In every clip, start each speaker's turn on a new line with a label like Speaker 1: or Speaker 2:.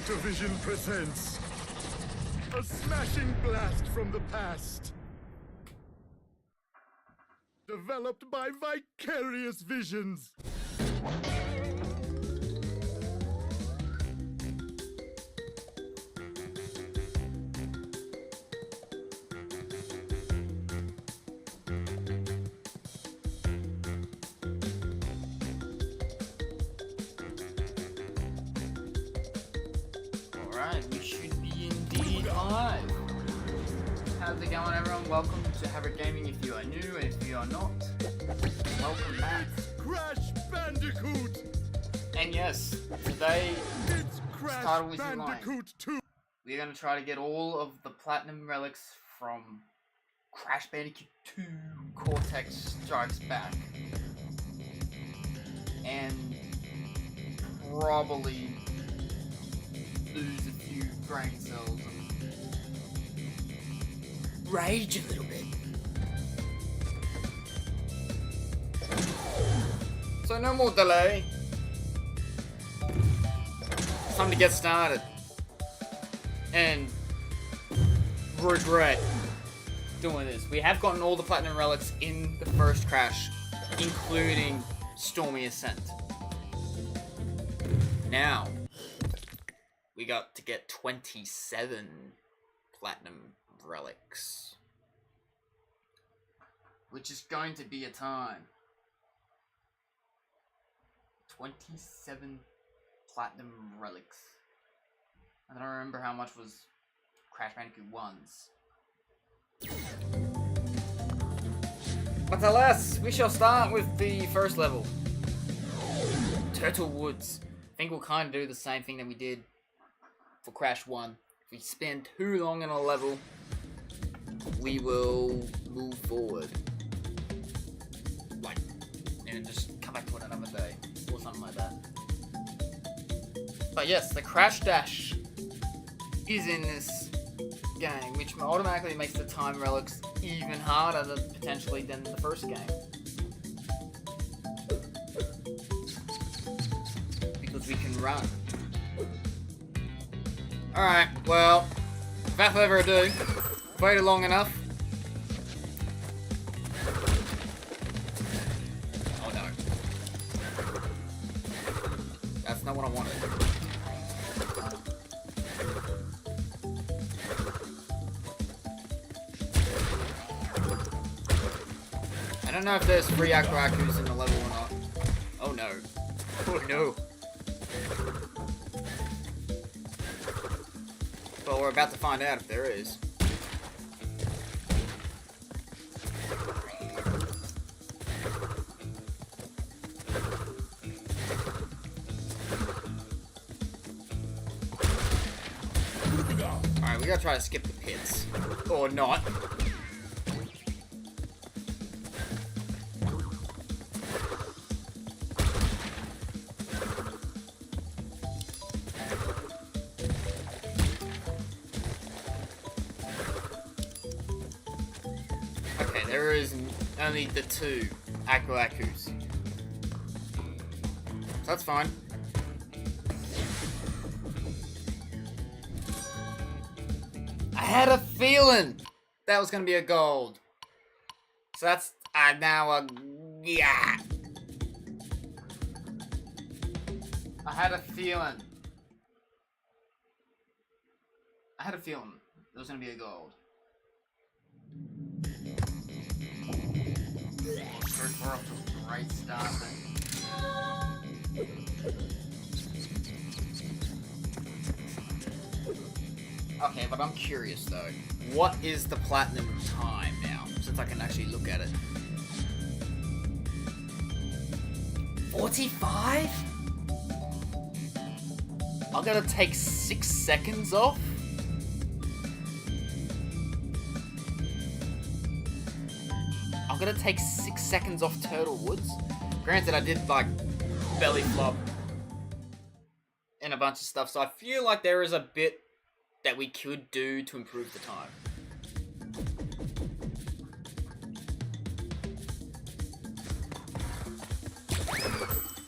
Speaker 1: Activision presents a smashing blast from the past. Developed by Vicarious Visions.
Speaker 2: Alright, we should be indeed live. How's it going, everyone? Welcome to Havrit Gaming if you are new, and if you are not, welcome back.
Speaker 1: Crash Bandicoot!
Speaker 2: And yes, today
Speaker 1: It's Crash Bandicoot 2!
Speaker 2: we're going to try to get all of the platinum relics from Crash Bandicoot 2 Cortex Strikes Back. And probably lose a few brain cells and rage a little bit. So no more delay. It's time to get started. And regret doing this. We have gotten all the platinum relics in the first Crash, including Stormy Ascent. Now we got to get 27 platinum relics, which is going to be a time. 27 platinum relics. I don't remember how much was Crash Bandicoot 1's. But alas, we shall start with the first level. Turtle Woods. I think we'll kind of do the same thing that we did for Crash 1. If we spend too long in a level, we will move forward. Like, and just come back to it another day, or something like that. But yes, the Crash Dash is in this game, which automatically makes the time relics even harder potentially than the first game. Because we can run. Alright, well, without further ado, waited long enough. Oh no. That's not what I wanted. I don't know if there's free Aquakus in the level or not. Oh no. Oh no. Well, we're about to find out if there is. Alright, we gotta try to skip the pits. Or not. There is only the two Aquakus. So that's fine. I had a feeling that was gonna be a gold. So that's now a yeah. I had a feeling it was gonna be a gold. First, we're off to a great start then. Okay, but I'm curious though. What is the platinum time now? Since I can actually look at it. 45? I'm gonna take 6 seconds off? I'm gonna take 6 seconds off Turtle Woods. Granted, I did like belly flop and a bunch of stuff, so I feel like there is a bit that we could do to improve the time.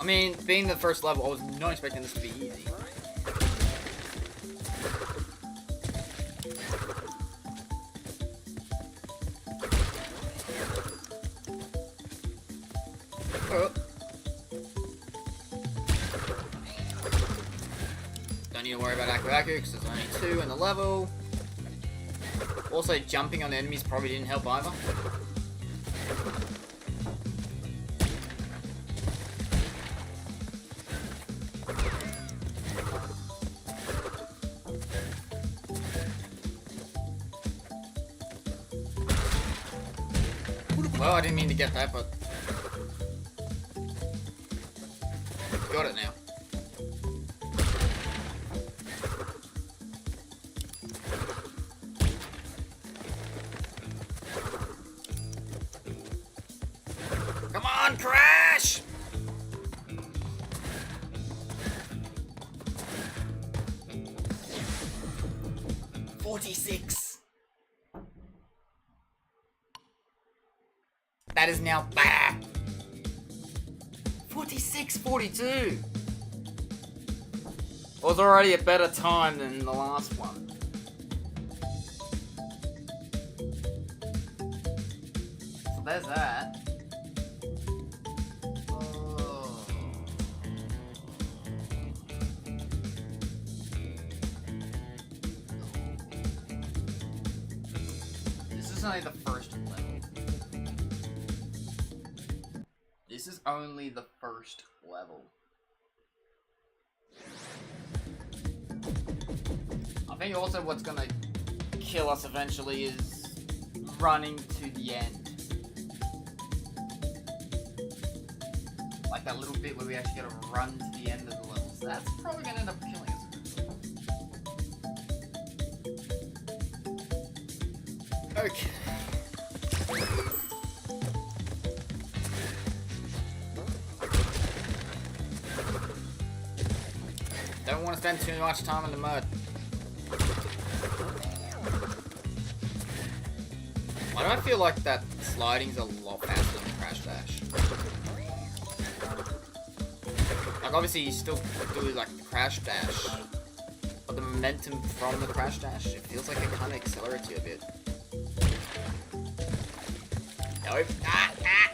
Speaker 2: I mean, being the first level, I was not expecting this to be easy. Oh. Don't need to worry about Aku Aku because there's only 2 in the level. Also, jumping on enemies probably didn't help either. Well, I didn't mean to get that, but got it now. Come on, Crash! $46. That is now back. 46-42. Was already a better time than the last one. So there's that. Oh. This is only the first level. This is only the first level. I think also what's gonna kill us eventually is running to the end. Like that little bit where we actually gotta run to the end of the level. So that's probably gonna end up killing us. Okay. Don't want to spend too much time in the mud. Why do I feel like that sliding's a lot faster than Crash Dash? Like obviously you still do like the Crash Dash, but the momentum from the Crash Dash, it feels like it kind of accelerates you a bit. Nope. Ah, ah.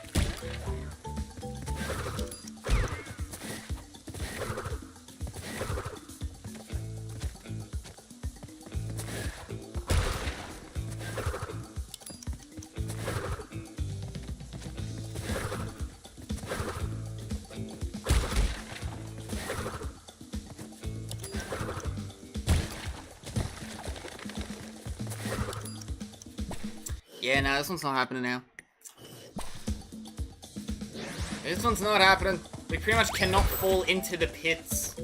Speaker 2: Yeah, no, this one's not happening now. This one's not happening. We pretty much cannot fall into the pits.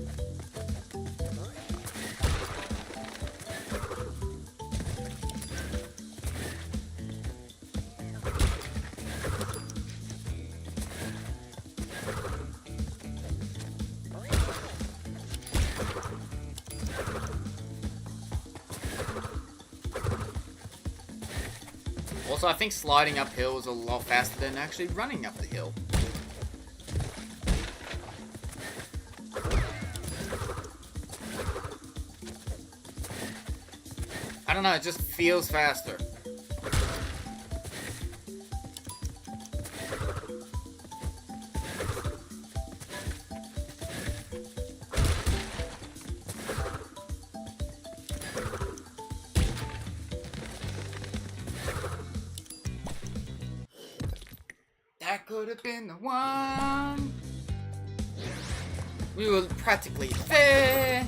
Speaker 2: Also, I think sliding uphill is a lot faster than actually running up the hill. I don't know, it just feels faster. That could have been the one. We were practically there.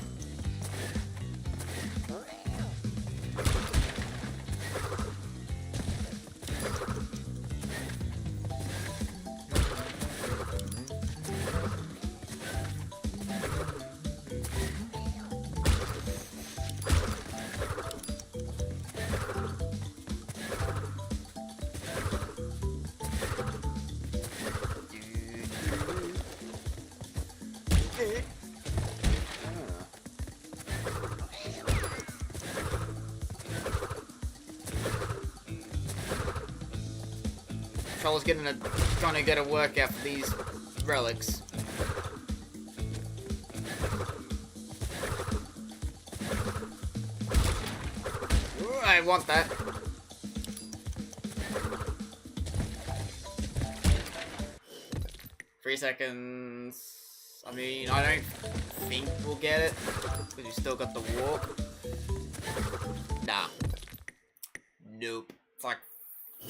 Speaker 2: Controller's trying to get a workout for these relics. Ooh, I want that. 3 seconds. I mean, I don't think we'll get it because we still got the warp. Nah. Nope. It's like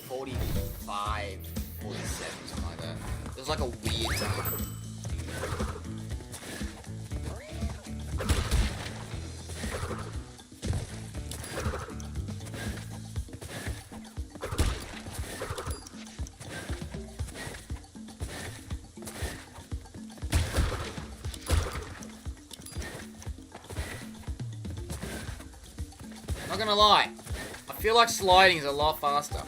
Speaker 2: 45, 47, something like that. It was like a weird time. Not gonna lie, I feel like sliding is a lot faster.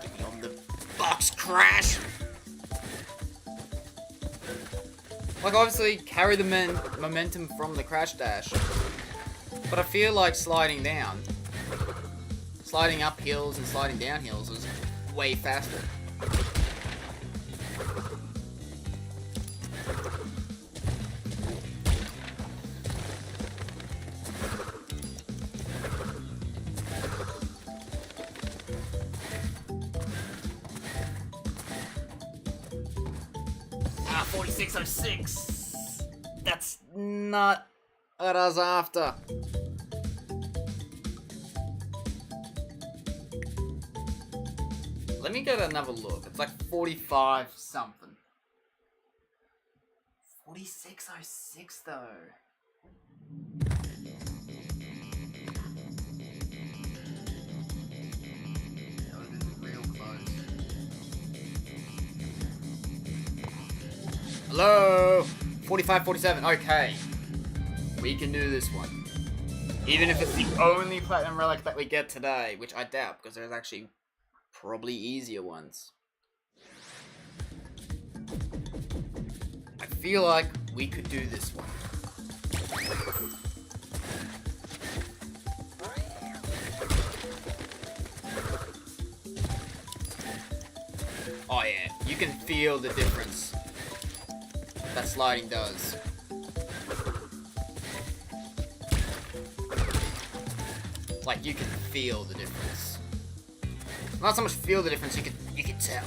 Speaker 2: Get me on the box, Crash! Like, obviously, carry the momentum from the Crash Dash. But I feel like sliding down, sliding up hills and sliding down hills is way faster. Ah, 4606. That's not what I was after. Let me get another look. It's like 45 something. 4606 though. That would have been real close. Hello? 45, 47. Okay. We can do this one. Even if it's the only platinum relic that we get today, which I doubt, because there's actually probably easier ones. I feel like we could do this one. Oh yeah, you can feel the difference that sliding does. Like, you can feel the difference. Not so much feel the difference, you can tell.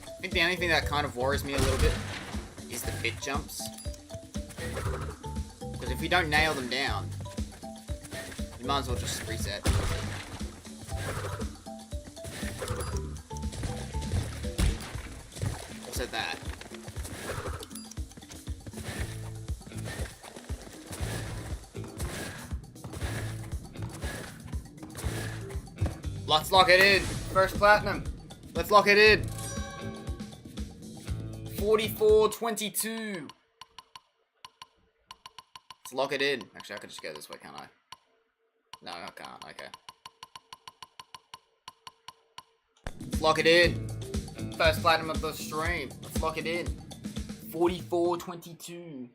Speaker 2: I think the only thing that kind of worries me a little bit is the bit jumps. Because if we don't nail them down, you might as well just reset. Also that. Let's lock it in. First platinum. Let's lock it in. 44-22. Let's lock it in. Actually, I could just go this way, can't I? No, I can't. Okay. Let's lock it in. First platinum of the stream. Let's lock it in. 44-22.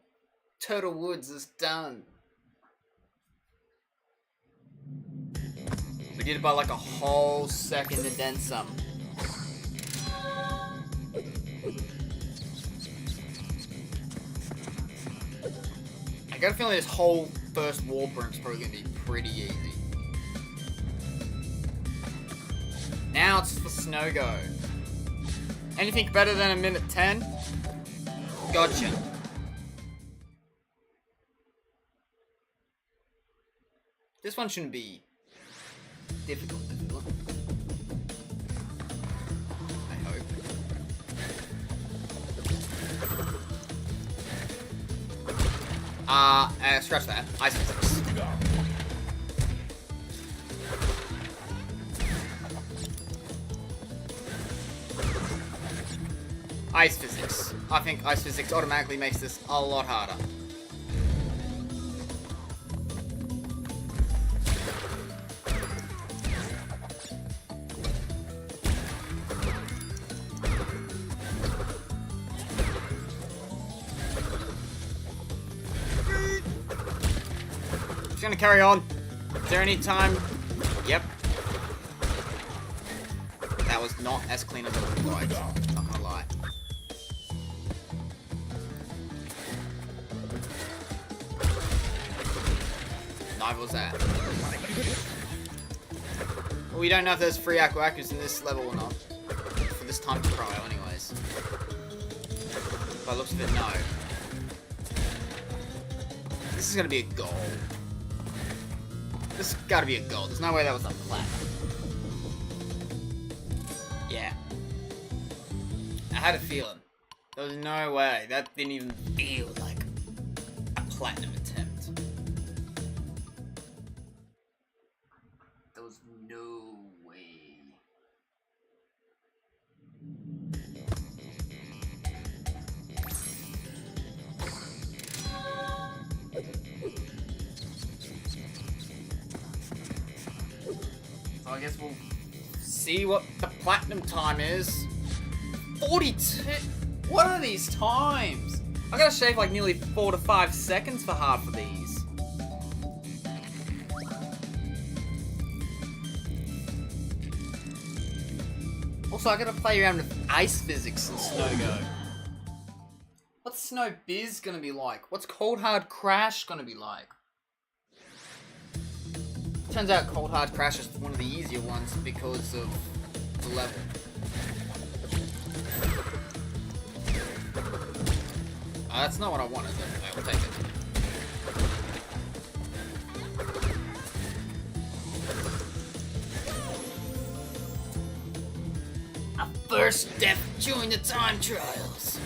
Speaker 2: Turtle Woods is done. We did it by like a whole second and then some. I got a feeling this whole first warp room is probably going to be pretty easy. Now it's the snow go. Anything better than a minute 10? Gotcha. This one shouldn't be difficult. I hope. Scratch that. Ice physics. Ice physics. I think ice physics automatically makes this a lot harder. Just gonna carry on. Is there any time? Yep. That was not as clean as I would have liked. Not gonna lie. 5 was that? Well, we don't know if there's free Aku Akus in this level or not. For this time trial, anyways. By the looks of it, no. This is gonna be a goal. This has gotta be a goal. There's no way that was a platinum. Yeah. I had a feeling. There was no way. That didn't even feel like a platinum attempt. There was no way. So I guess we'll see what the platinum time is. 42. What are these times? I gotta shave like nearly 4 to 5 seconds for half of these. Also, I gotta play around with ice physics in Snow Go. What's Snow Biz gonna be like? What's Cold Hard Crash gonna be like? Turns out Cold Hard Crash is one of the easier ones because of the level. That's not what I wanted, but I will take it. A first death during the time trials.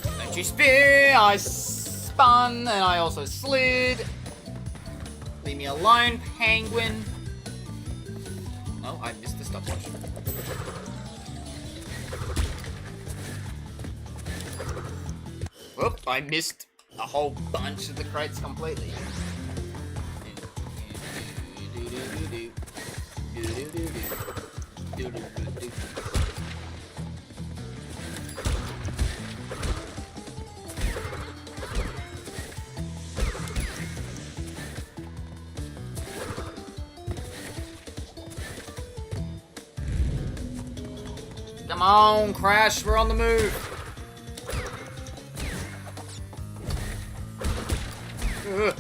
Speaker 2: Don't you spin, I spun, and I also slid. Leave me alone, penguin. Oh, I missed the stopwatch. Whoop, I missed a whole bunch of the crates completely. Come on, Crash, we're on the move. Ugh.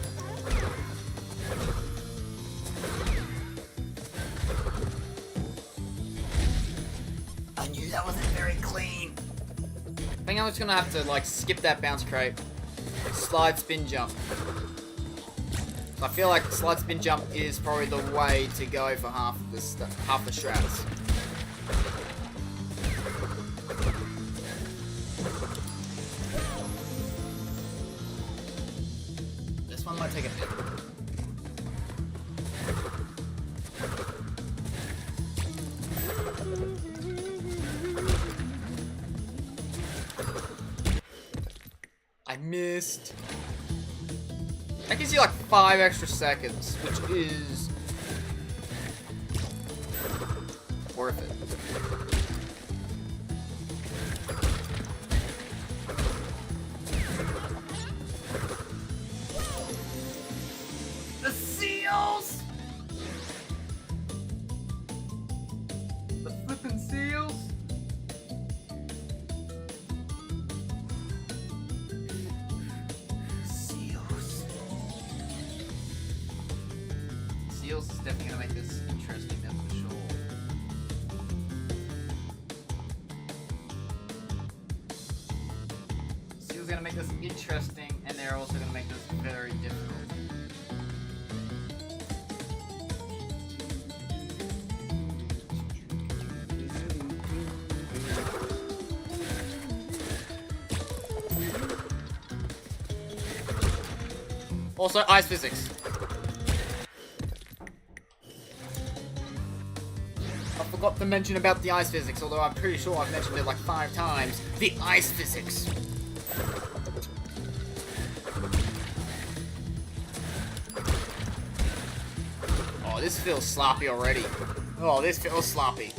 Speaker 2: I knew that wasn't very clean. I think I'm just gonna have to like skip that bounce crate. Slide spin jump. I feel like slide spin jump is probably the way to go for half the strats. This one might take a bit. I missed. That gives you like 5 extra seconds, which is worth it. The seals! The flippin' seals? Seals is definitely gonna make this interesting, that's for sure. Seals gonna make this interesting, and they're also gonna make this very difficult. Also, ice physics. I forgot to mention about the ice physics, although I'm pretty sure I've mentioned it like 5 times. The ice physics. Oh, this feels sloppy already. Oh, this feels sloppy.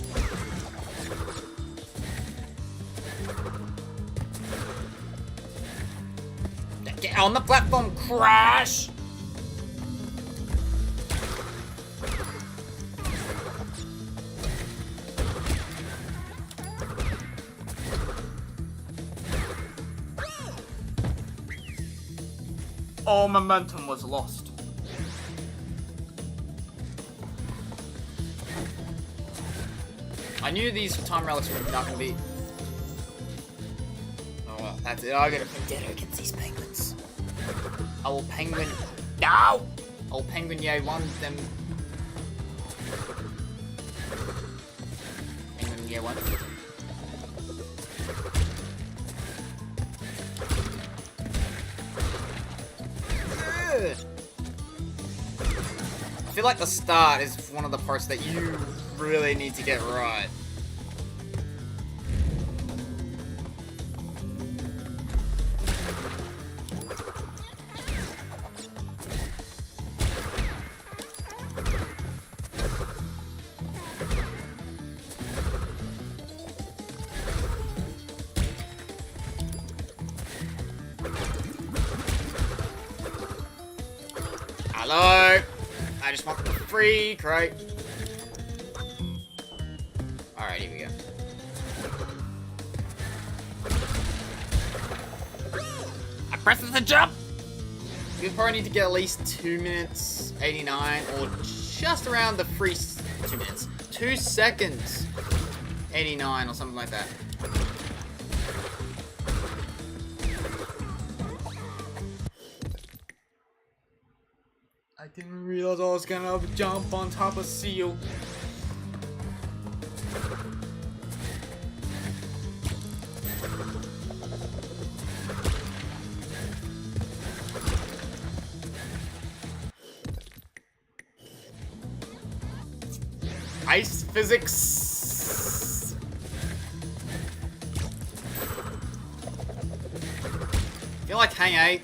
Speaker 2: Get on the platform, Crash! all momentum was lost. I knew these time relics were not gonna be. Oh well, that's it. I gotta play dead against these penguins. I will penguin. No! I will penguin yay one them. Penguin yay one. I feel like the start is one of the parts that you really need to get right. Hello! I just want the free crate. Alright, here we go. I press the jump! You probably need to get at least 2 minutes 89 or just around the free 2 minutes. 2 seconds 89 or something like that. I didn't realize I was gonna jump on top of Seal. Ice physics. I feel like Hang 8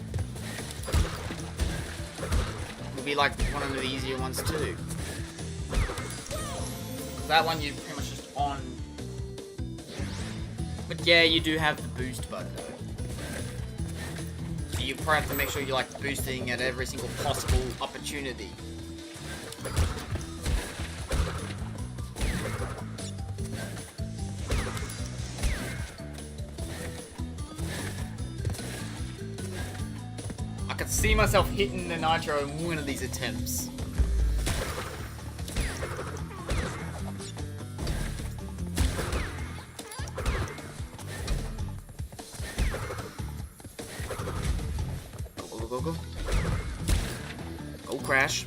Speaker 2: will be like one of the easier ones too. That one you're pretty much just on. But yeah, you do have the boost button though. So you probably have to make sure you're like boosting at every single possible opportunity. I could see myself hitting the nitro in one of these attempts. Go, go, go, go. Go, Crash.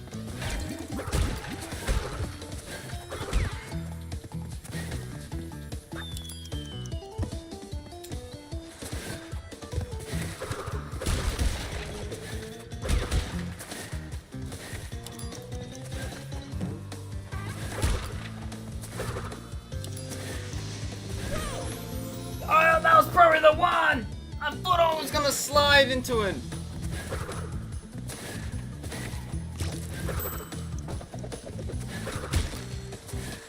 Speaker 2: Oh, that was probably the one! I thought I was gonna slide into it.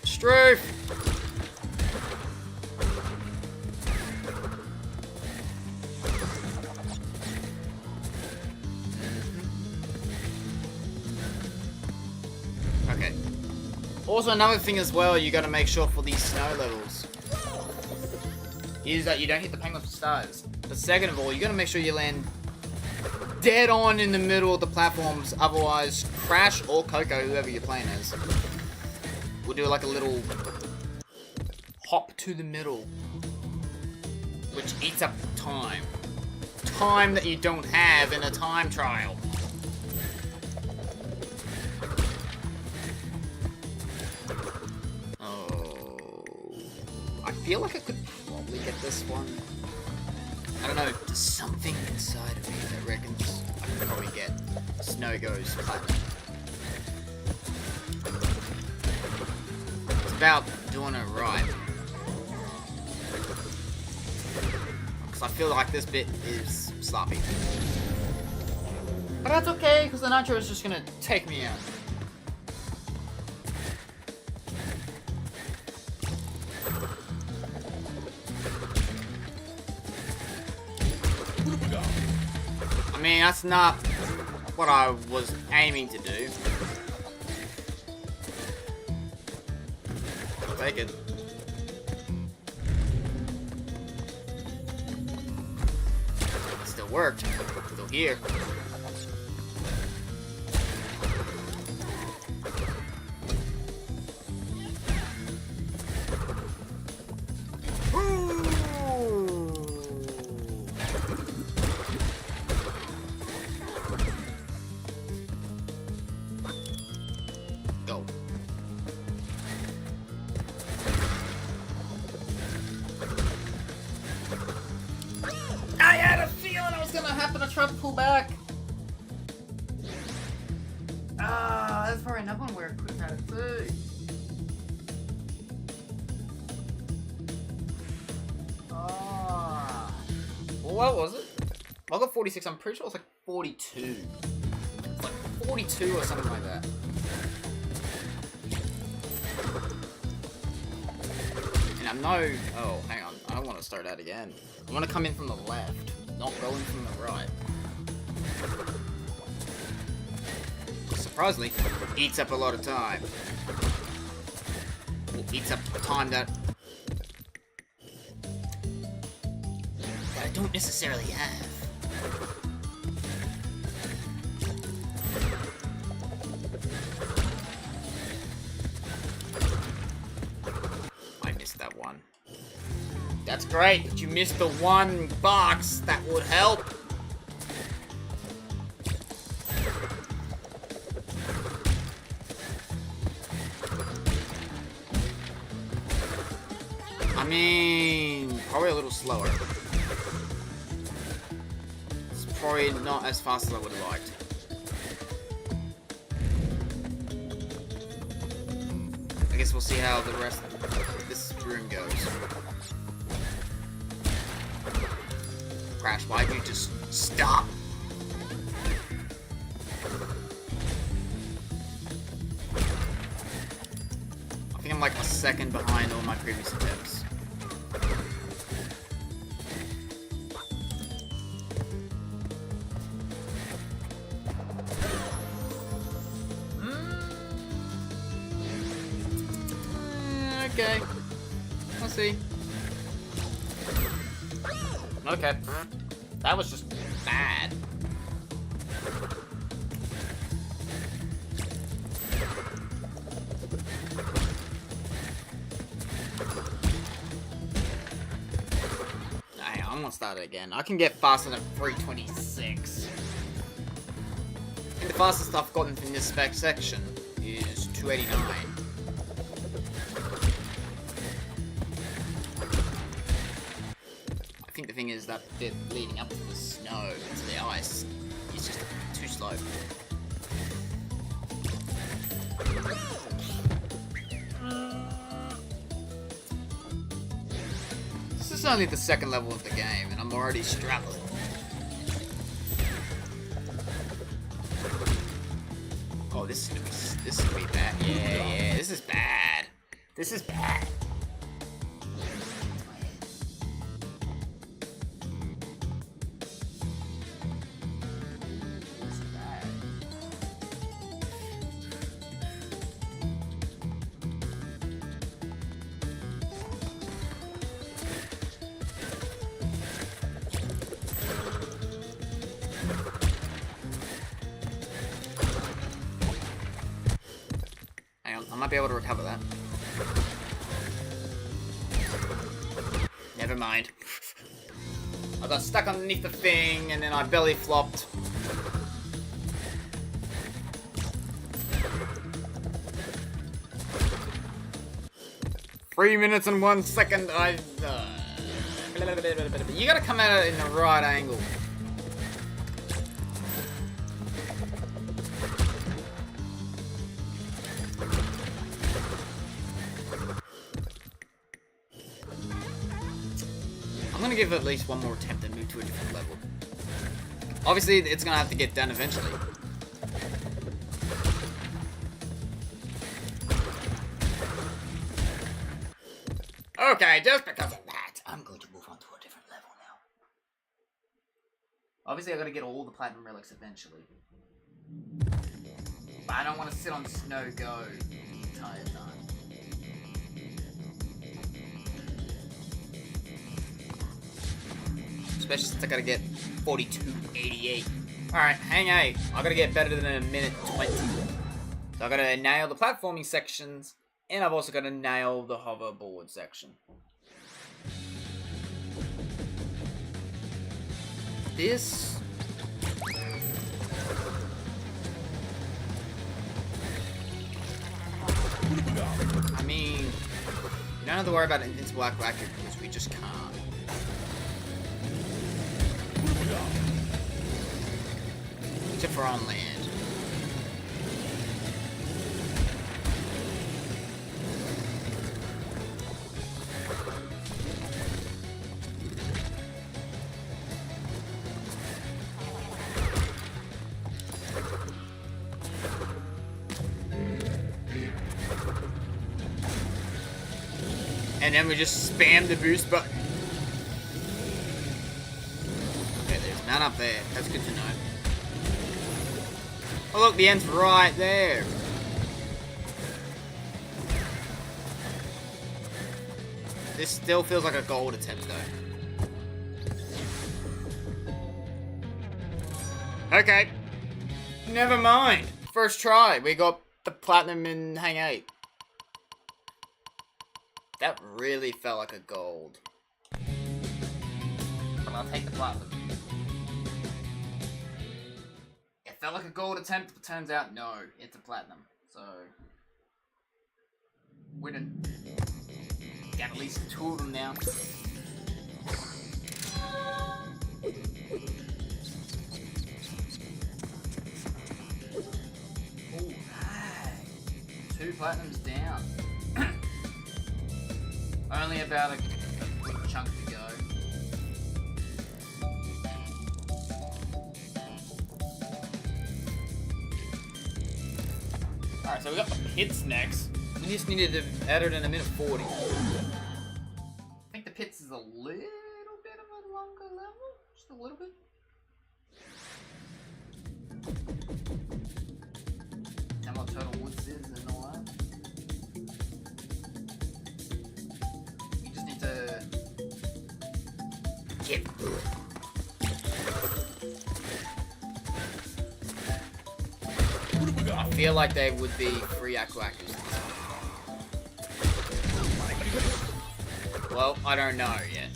Speaker 2: Strafe! Okay. Also, another thing as well, you gotta make sure for these snow levels is that you don't hit the penguin for starters. But second of all, you gotta make sure you land dead on in the middle of the platforms, otherwise Crash or Coco, whoever you're playing as, will do like a little hop to the middle, which eats up time. Time that you don't have in a time trial. Oh, I feel like I could probably get this one. I don't know, there's something inside of me that reckons I could probably get Snow Goes Platinum. It's about doing it right. Because I feel like this bit is sloppy. But that's okay, because the nitro is just gonna take me out. I mean, that's not what I was aiming to do. I'll take it. Still worked. Still here. tried to pull back. Ah, that's probably another one where I could have had it too. Ah. Well, what was it? I got 46. I'm pretty sure it was like 42. It's like 42 or something like that. And I'm no... Oh, hang on. I don't want to start that again. I want to come in from the left, not going from the right. Surprisingly, it eats up a lot of time. It eats up time that I don't necessarily have. I missed that one. That's great, but you missed the one box that would help. I mean, probably a little slower. It's probably not as fast as I would have liked. I guess we'll see how the rest of this room goes. Crash, why'd you just stop? I think I'm like a second behind all my previous attempts. Okay. Let's see. Okay. That was just bad. Hey, I'm gonna start it again. I can get faster than 326. And the fastest I've gotten from this spec section is 289. I think the thing is that bit leading up to the snow, to the ice, is just too slow. This is only the second level of the game, and I'm already struggling. Oh, this is gonna be bad. Yeah, this is bad. This is bad. I might be able to recover that. Never mind. I got stuck underneath the thing and then I belly flopped. Three minutes and 1 second. You gotta come at it in the right angle. I'm gonna give it at least one more attempt and move to a different level. Obviously, it's gonna have to get done eventually. Okay, just because of that, I'm going to move on to a different level now. Obviously, I gotta get all the platinum relics eventually. But I don't want to sit on snow go the entire time. Especially since I gotta get 4288. Alright, hang out. I gotta get better than a minute 20. So I gotta nail the platforming sections, and I've also gotta nail the hoverboard section. This... I mean, you don't have to worry about invincible accuracy because we just can't. Except for on land. And then we just spam the boost button. Okay, there's none up there. That's good to know. Oh look, the end's right there. This still feels like a gold attempt though. Okay. Never mind. First try, we got the platinum in Hang 8. That really felt like a gold. But I'll take the platinum. It felt like a gold attempt, but turns out no, it's a platinum. So we didn't get at least 2 of them now. Oh, hey. 2 platinums down. Only about a good chunk to go. Alright, so we got the pits next. We just needed to add it in a minute 40. I think the pits is a little bit of a longer level. Just a little bit. And what Total Woods is and all that. Get through it. I feel like they would be free Aquacus. Well, I don't know yet.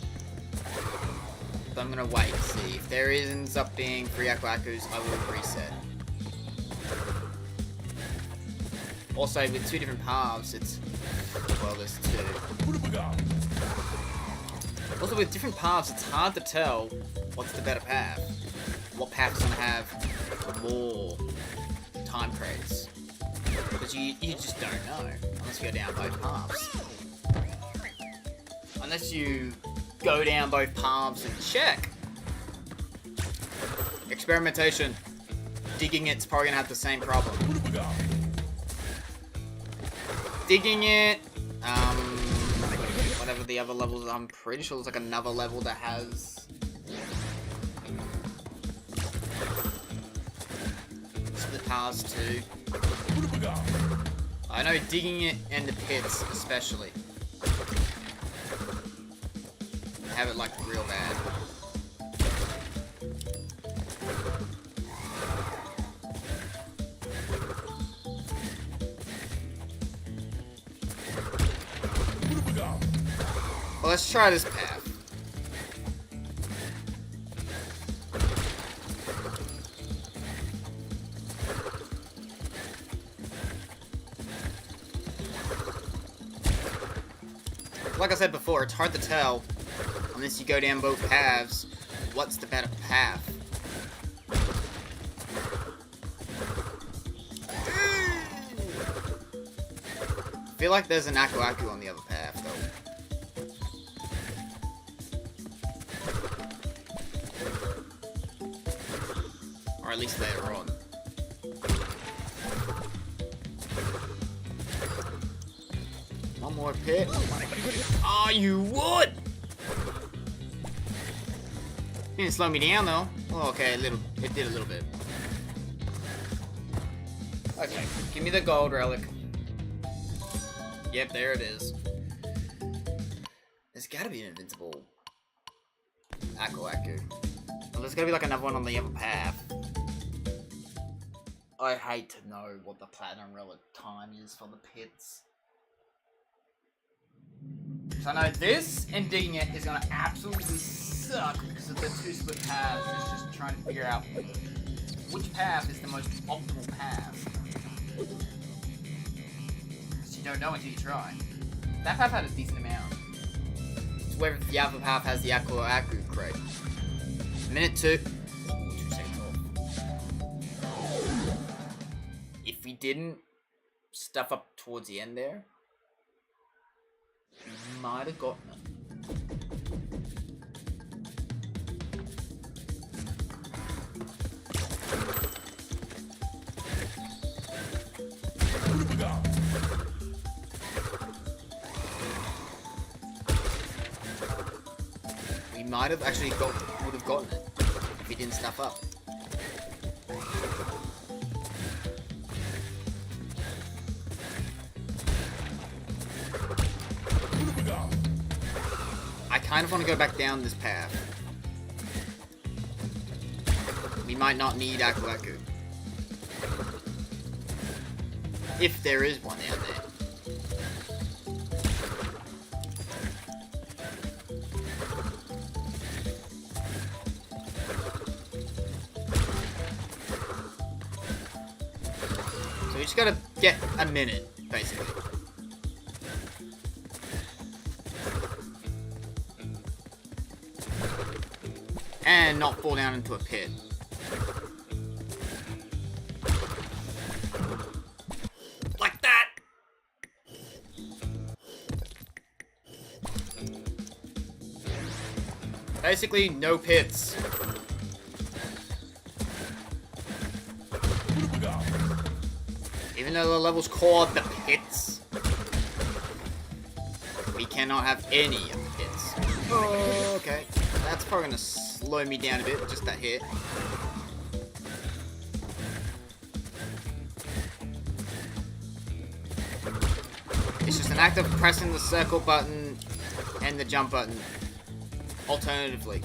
Speaker 2: So I'm gonna wait and see. If there ends up being free Aquacus, I will reset. Also, with 2 different paths, it's... well, there's 2. Also, with different paths, it's hard to tell what's the better path. What path's gonna have more time credits. Because you just don't know, unless you go down both paths. Unless you go down both paths and check. Experimentation. Digging it's probably gonna have the same problem. Digging it, whatever the other levels, I'm pretty sure there's like another level that has split paths too. I know digging it and the pits especially have it like real bad. Well, let's try this path. Like I said before, it's hard to tell, unless you go down both paths, what's the better path. I feel like there's an Aku on the other path, though. Or at least later on. One more pit. Oh, you would! Didn't slow me down though. Oh, okay, it did a little bit. Okay, give me the gold relic. Yep, there it is. There's gotta be an invincible Aku. Well, there's gotta be like another one on the other path. I hate to know what the platinum relic time is for the pits. So I know this and digging it is gonna absolutely suck because of the 2 split paths. It's just trying to figure out which path is the most optimal path. Because you don't know until you try. That path had a decent amount. It's whether the other path has the Aku crate. Minute 2. 2 seconds off. if we didn't stuff up towards the end there, we might have gotten it. We might have actually would have gotten it if we didn't stuff up. I kind of want to go back down this path. We might not need Aku Aku. If there is one down there. So we just gotta get a minute, basically. And not fall down into a pit. Like that! Basically, no pits. Even though the level's called the pits, we cannot have any of the pits. Oh, okay. That's probably gonna slow me down a bit, just that hit. It's just an act of pressing the circle button and the jump button, alternatively.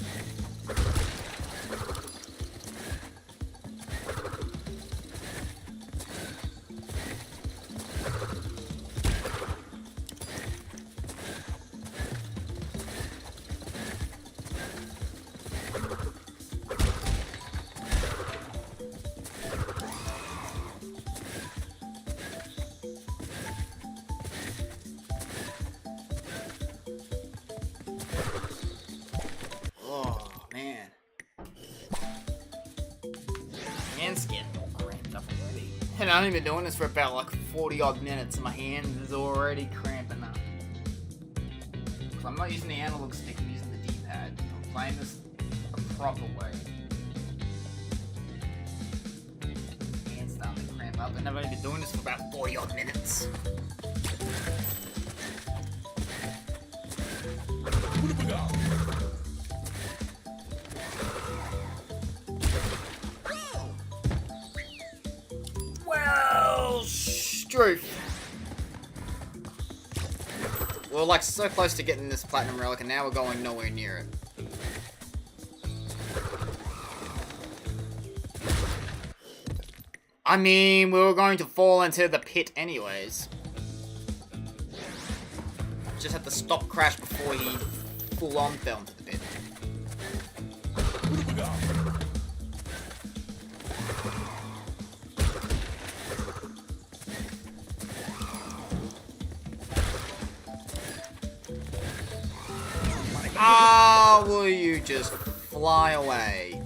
Speaker 2: And I've been doing this for about like 40 odd minutes and my hand is already cramping up. So I'm not using the analog stick, I'm using the D-pad. I'm playing this a proper way. Hand's starting to cramp up and I've only been doing this for about 40 odd minutes. We're like so close to getting this platinum relic and now we're going nowhere near it. I mean, we were going to fall into the pit anyways. Just had to stop Crash before he full on fell into the pit. Ah, will you just fly away?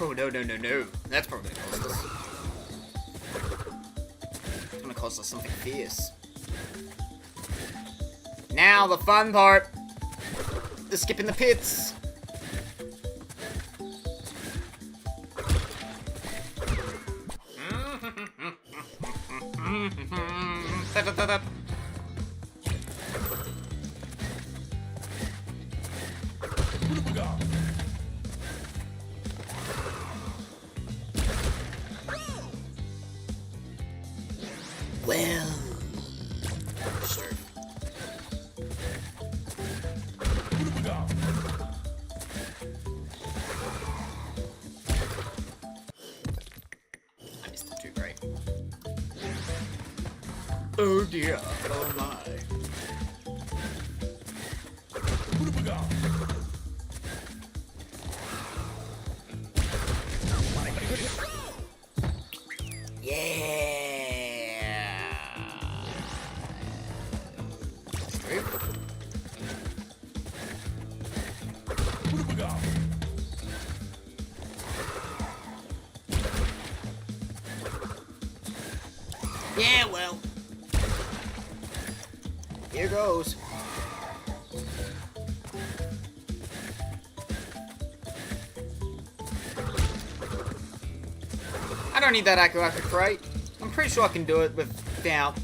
Speaker 2: Oh, no, no, no, no. That's probably gonna cost us. It's gonna cost us something fierce. Now, the fun part. The skipping the pits. Well, sure. I missed it too great. Oh dear, oh my. Yeah, well. Here goes. I don't need that Aku crate. I'm pretty sure I can do it without 2.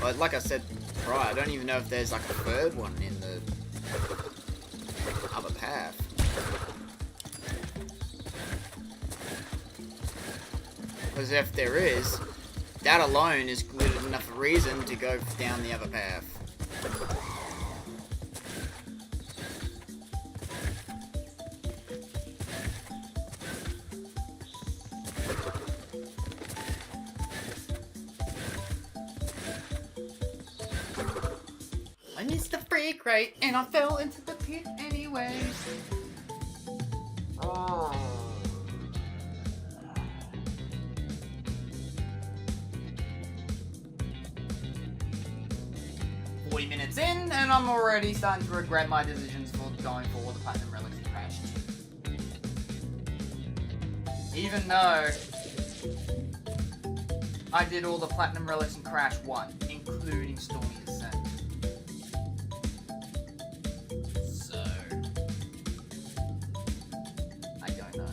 Speaker 2: But like I said prior, I don't even know if there's like a 3rd one in the other path. Because if there is, that alone is good enough reason to go down the other path. I missed the free crate and I fell into the pit anyways. Oh. 40 minutes in, and I'm already starting to regret my decisions for going for all the Platinum Relics and Crash 2. Even though I did all the Platinum Relics and Crash 1, including Stormy Ascent. So, I don't know.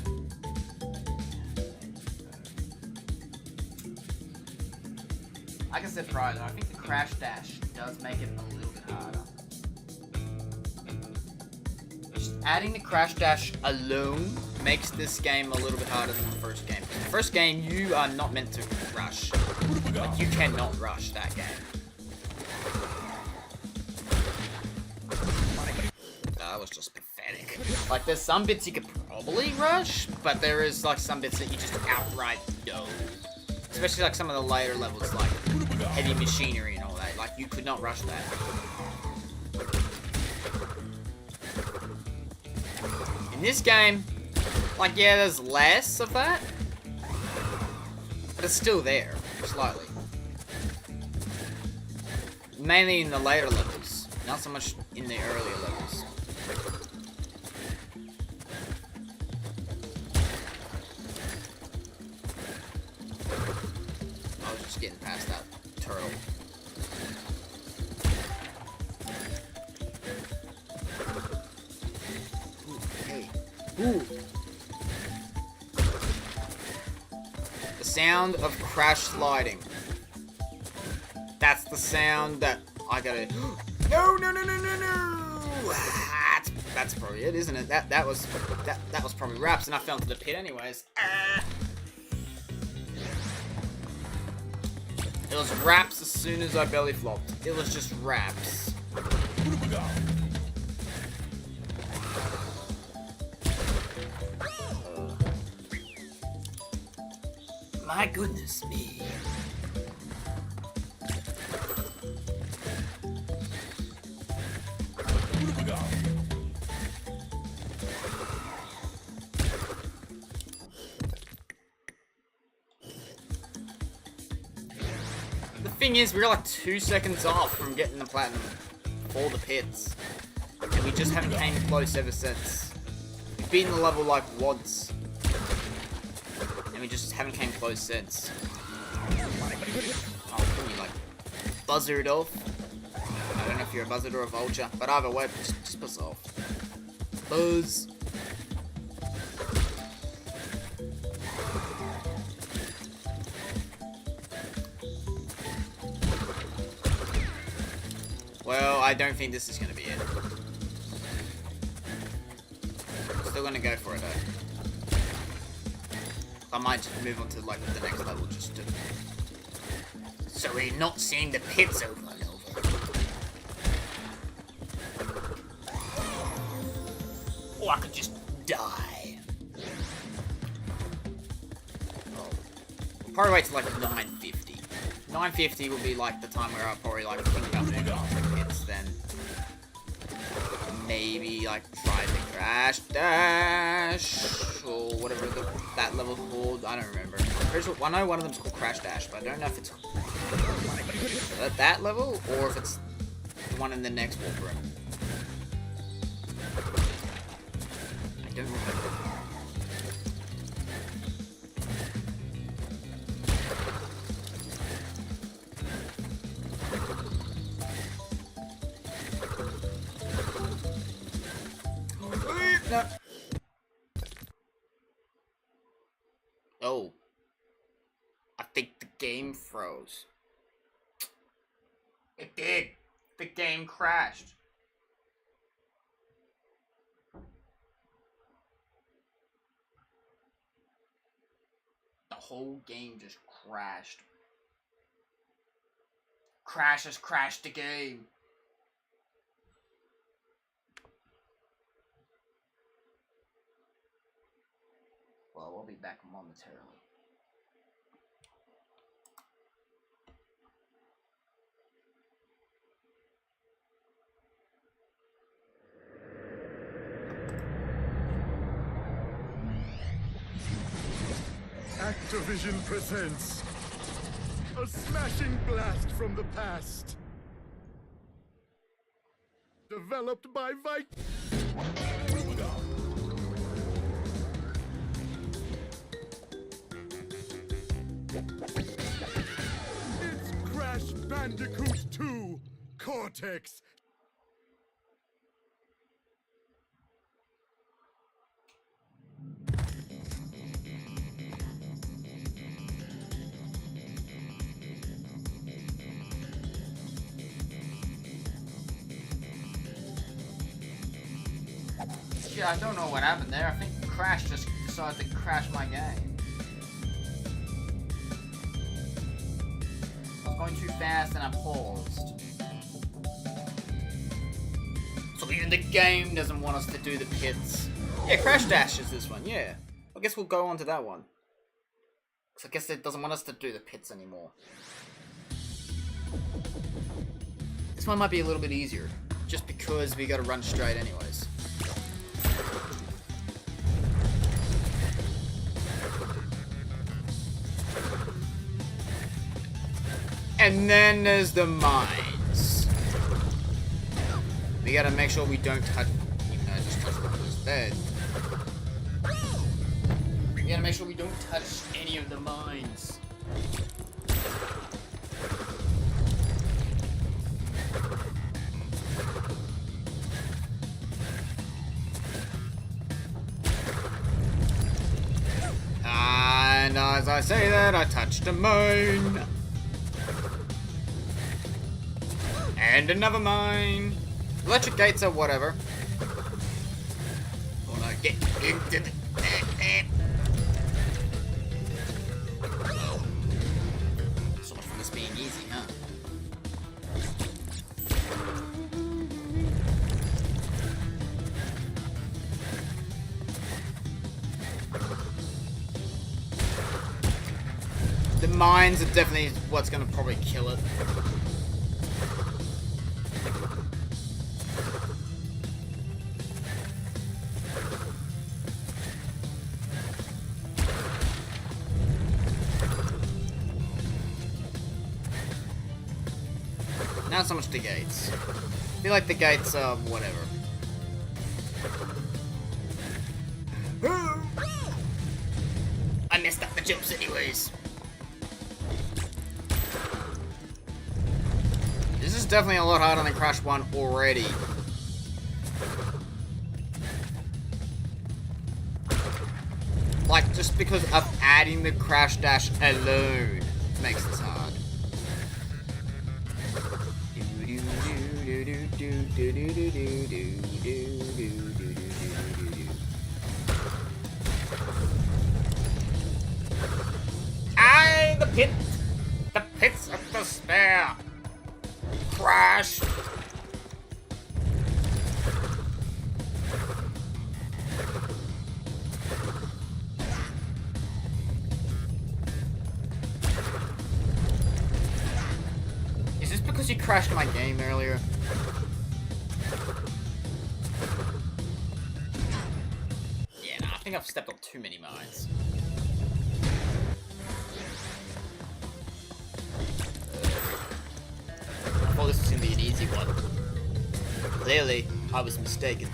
Speaker 2: Like I said prior, though, I think the Crash Dash does make it a little bit harder. Just adding the Crash Dash alone makes this game a little bit harder than the first game. In the first game, you are not meant to rush. Like, you cannot rush that game. That was just pathetic. Like, there's some bits you could probably rush, but there is, like, some bits that you just outright don't. Especially, like, some of the later levels, like heavy machinery and all that. Like, you could not rush that. In this game, like, yeah, there's less of that, but it's still there, slightly. Mainly in the later levels, not so much in the earlier levels. I was just getting past that turtle. Ooh, hey. Ooh. The sound of crash sliding. That's the sound that I gotta. No, no, no, no, no, no! That's probably it, isn't it? That was probably Raps, and I fell into the pit anyways. It was Raps as soon as I belly flopped. It was just Raps. My goodness me. The thing is, we're like 2 seconds off from getting the platinum for the pits. And we just haven't came close ever since. We've beaten the level like once. And we just haven't came close since. Oh, can you like buzzer it off? I don't know if you're a buzzard or a vulture, but either way, just buzz off. Buzz. Well, I don't think this is going to be it. Still going to go for it though. I might just move on to like the next level just to... So we're not seeing the pits over and over. Or I could just die. Oh. I'll probably wait till like 950. 950 will be like the time where I'll probably like think about moving on to the pits, then maybe like try the Crash Dash or whatever that level's called. I don't remember. I know one of them's called Crash Dash, but I don't know if it's at that level or if it's the one in the next warp room. I don't remember. No. Oh. I think the game froze. It did. The game crashed. The whole game just crashed. Crash has crashed the game. Well, we'll be back momentarily.
Speaker 1: Activision presents a smashing blast from the past. Developed by It's Crash Bandicoot 2, Cortex.
Speaker 2: Shit, I don't know what happened there. I think Crash just decided to crash my game. I was going too fast and I paused. So even the game doesn't want us to do the pits. Yeah, Crash Dash is this one, yeah. I guess we'll go on to that one. Because I guess it doesn't want us to do the pits anymore. This one might be a little bit easier. Just because we gotta run straight anyways. And then there's the mines. We gotta make sure we don't touch, even though I just touched his bed. We gotta make sure we don't touch any of the mines. And as I say that, I touched a mine. And another mine. Electric gates are whatever. Oh no, get into the... So much for this being easy, huh? The mines are definitely what's gonna probably kill it. Not so much the gates. I feel like the gates are whatever. I messed up the jumps anyways. This is definitely a lot harder than Crash 1 already. Like, just because of adding the Crash Dash alone makes this hard. Aye, the pit! The pits of despair! Crash! Is this because you crashed my game earlier? Yeah, nah, I think I've stepped on too many mines. I thought this was gonna be an easy one. Clearly, I was mistaken.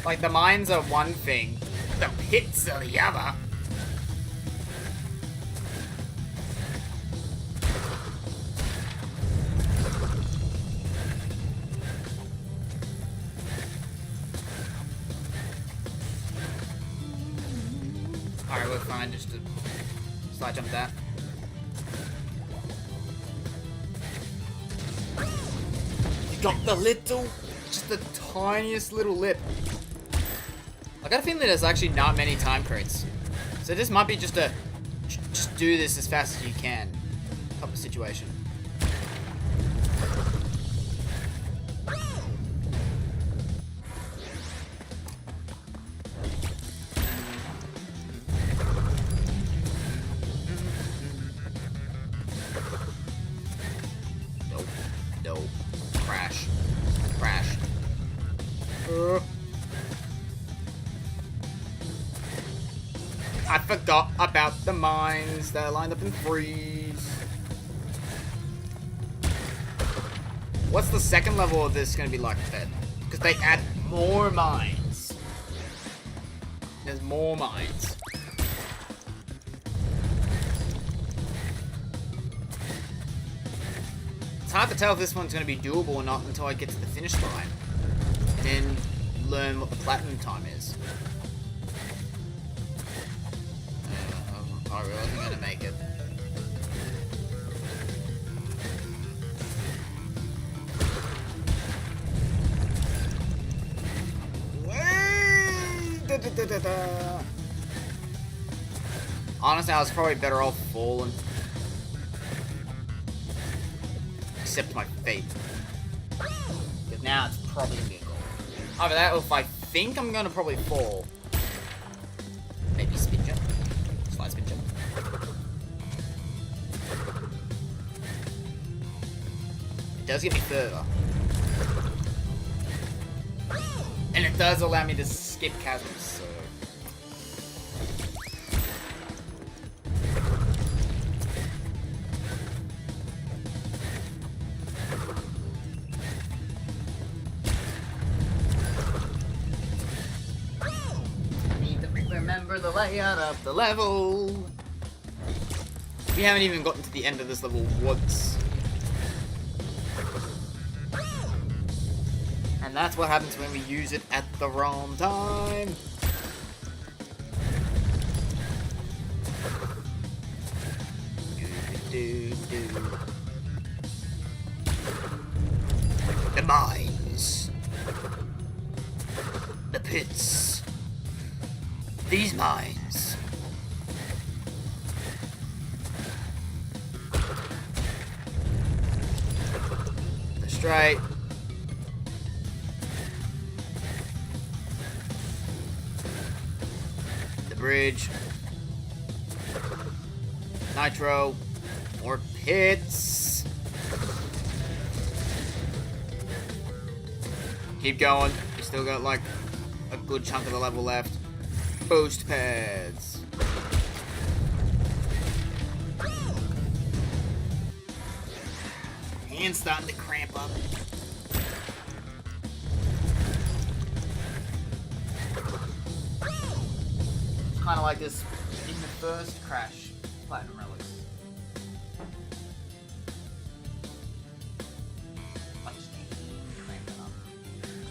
Speaker 2: Like, the mines are one thing, the pits are the other. trying just to slide jump that. You got the little, just the tiniest little lip. I got a feeling that there's actually not many time crates. So this might be just a, just do this as fast as you can type of situation. Nope. Crash. Crash. I forgot about the mines that are lined up in threes. What's the second level of this going to be like, Ted? Because they add more mines. There's more mines. It's hard to tell if this one's going to be doable or not until I get to the finish line. And then learn what the platinum time is. I really wasn't going to make it. Honestly, I was probably better off falling. Except my fate. Because now it's probably going to be a goal. Either that, or if I think I'm going to probably fall. Maybe spin jump. Slide spin jump. It does get me further. And it does allow me to skip chasms, so... Need to remember the layout of the level. We haven't even gotten to the end of this level once. And that's what happens when we use it at the wrong time. The mines. The pits. These mines. The straight. Bridge. Nitro. More pits. Keep going. You still got like a good chunk of the level left. Boost pads. Hands starting to cramp up. Kind of like this in the first Crash Platinum Relics. I just keep cramping up.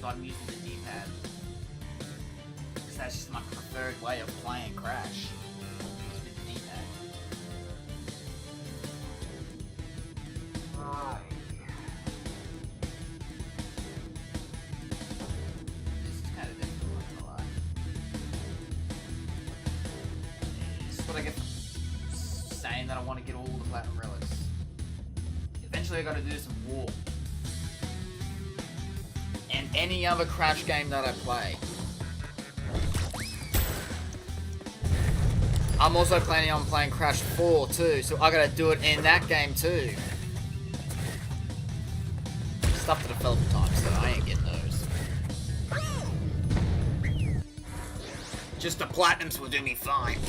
Speaker 2: So I'm using the D-pad. Because that's just my preferred way of playing Crash. Is with the D-pad. Right. This is kind of difficult, I'm not gonna lie. What I get for saying that I want to get all the Platinum Relics. Eventually I gotta do some war. And any other Crash game that I play. I'm also planning on playing Crash 4 too, so I gotta do it in that game too. Stuff to develop time, so I ain't getting those. Just the Platinums will do me fine.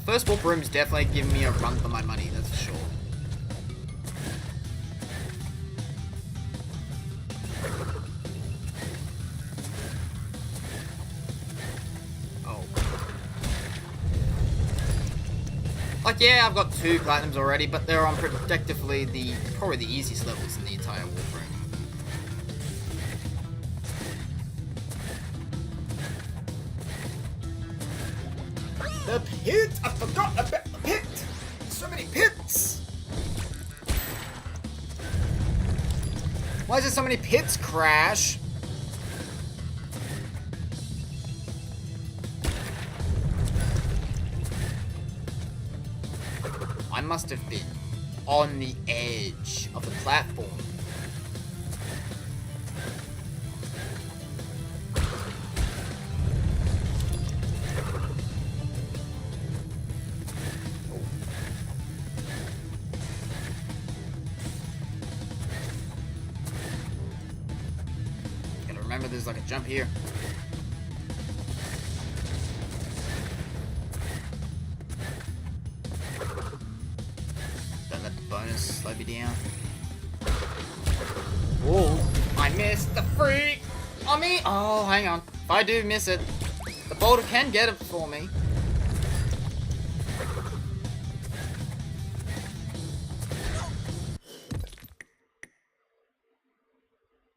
Speaker 2: First warp room's definitely giving me a run for my money, that's for sure. Oh. Like, yeah, I've got 2 platinums already, but they're on protectively probably the easiest levels in the entire warp room. The pit! I forgot about the pit! So many pits! Why is there so many pits, Crash? I must have been on the edge of the platform. Gotta remember there's like a jump here. Bonus, slow me down. Whoa, I missed the freak on me. Oh, hang on. If I do miss it, the boulder can get it for me.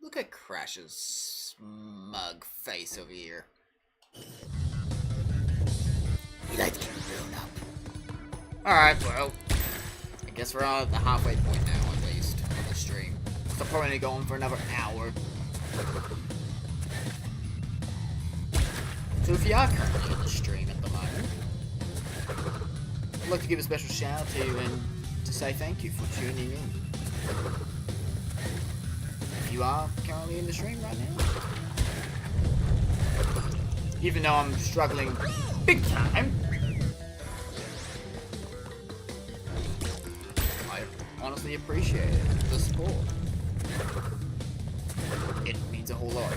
Speaker 2: Look at Crash's smug face over here. He likes getting blown up. Alright, well. I guess we're at the halfway point now, at least, of the stream. So I'm probably going for another hour. So if you are currently in the stream at the moment, I'd like to give a special shout out to you and to say thank you for tuning in. If you are currently in the stream right now, even though I'm struggling big time, honestly appreciate it, the support. It means a whole lot.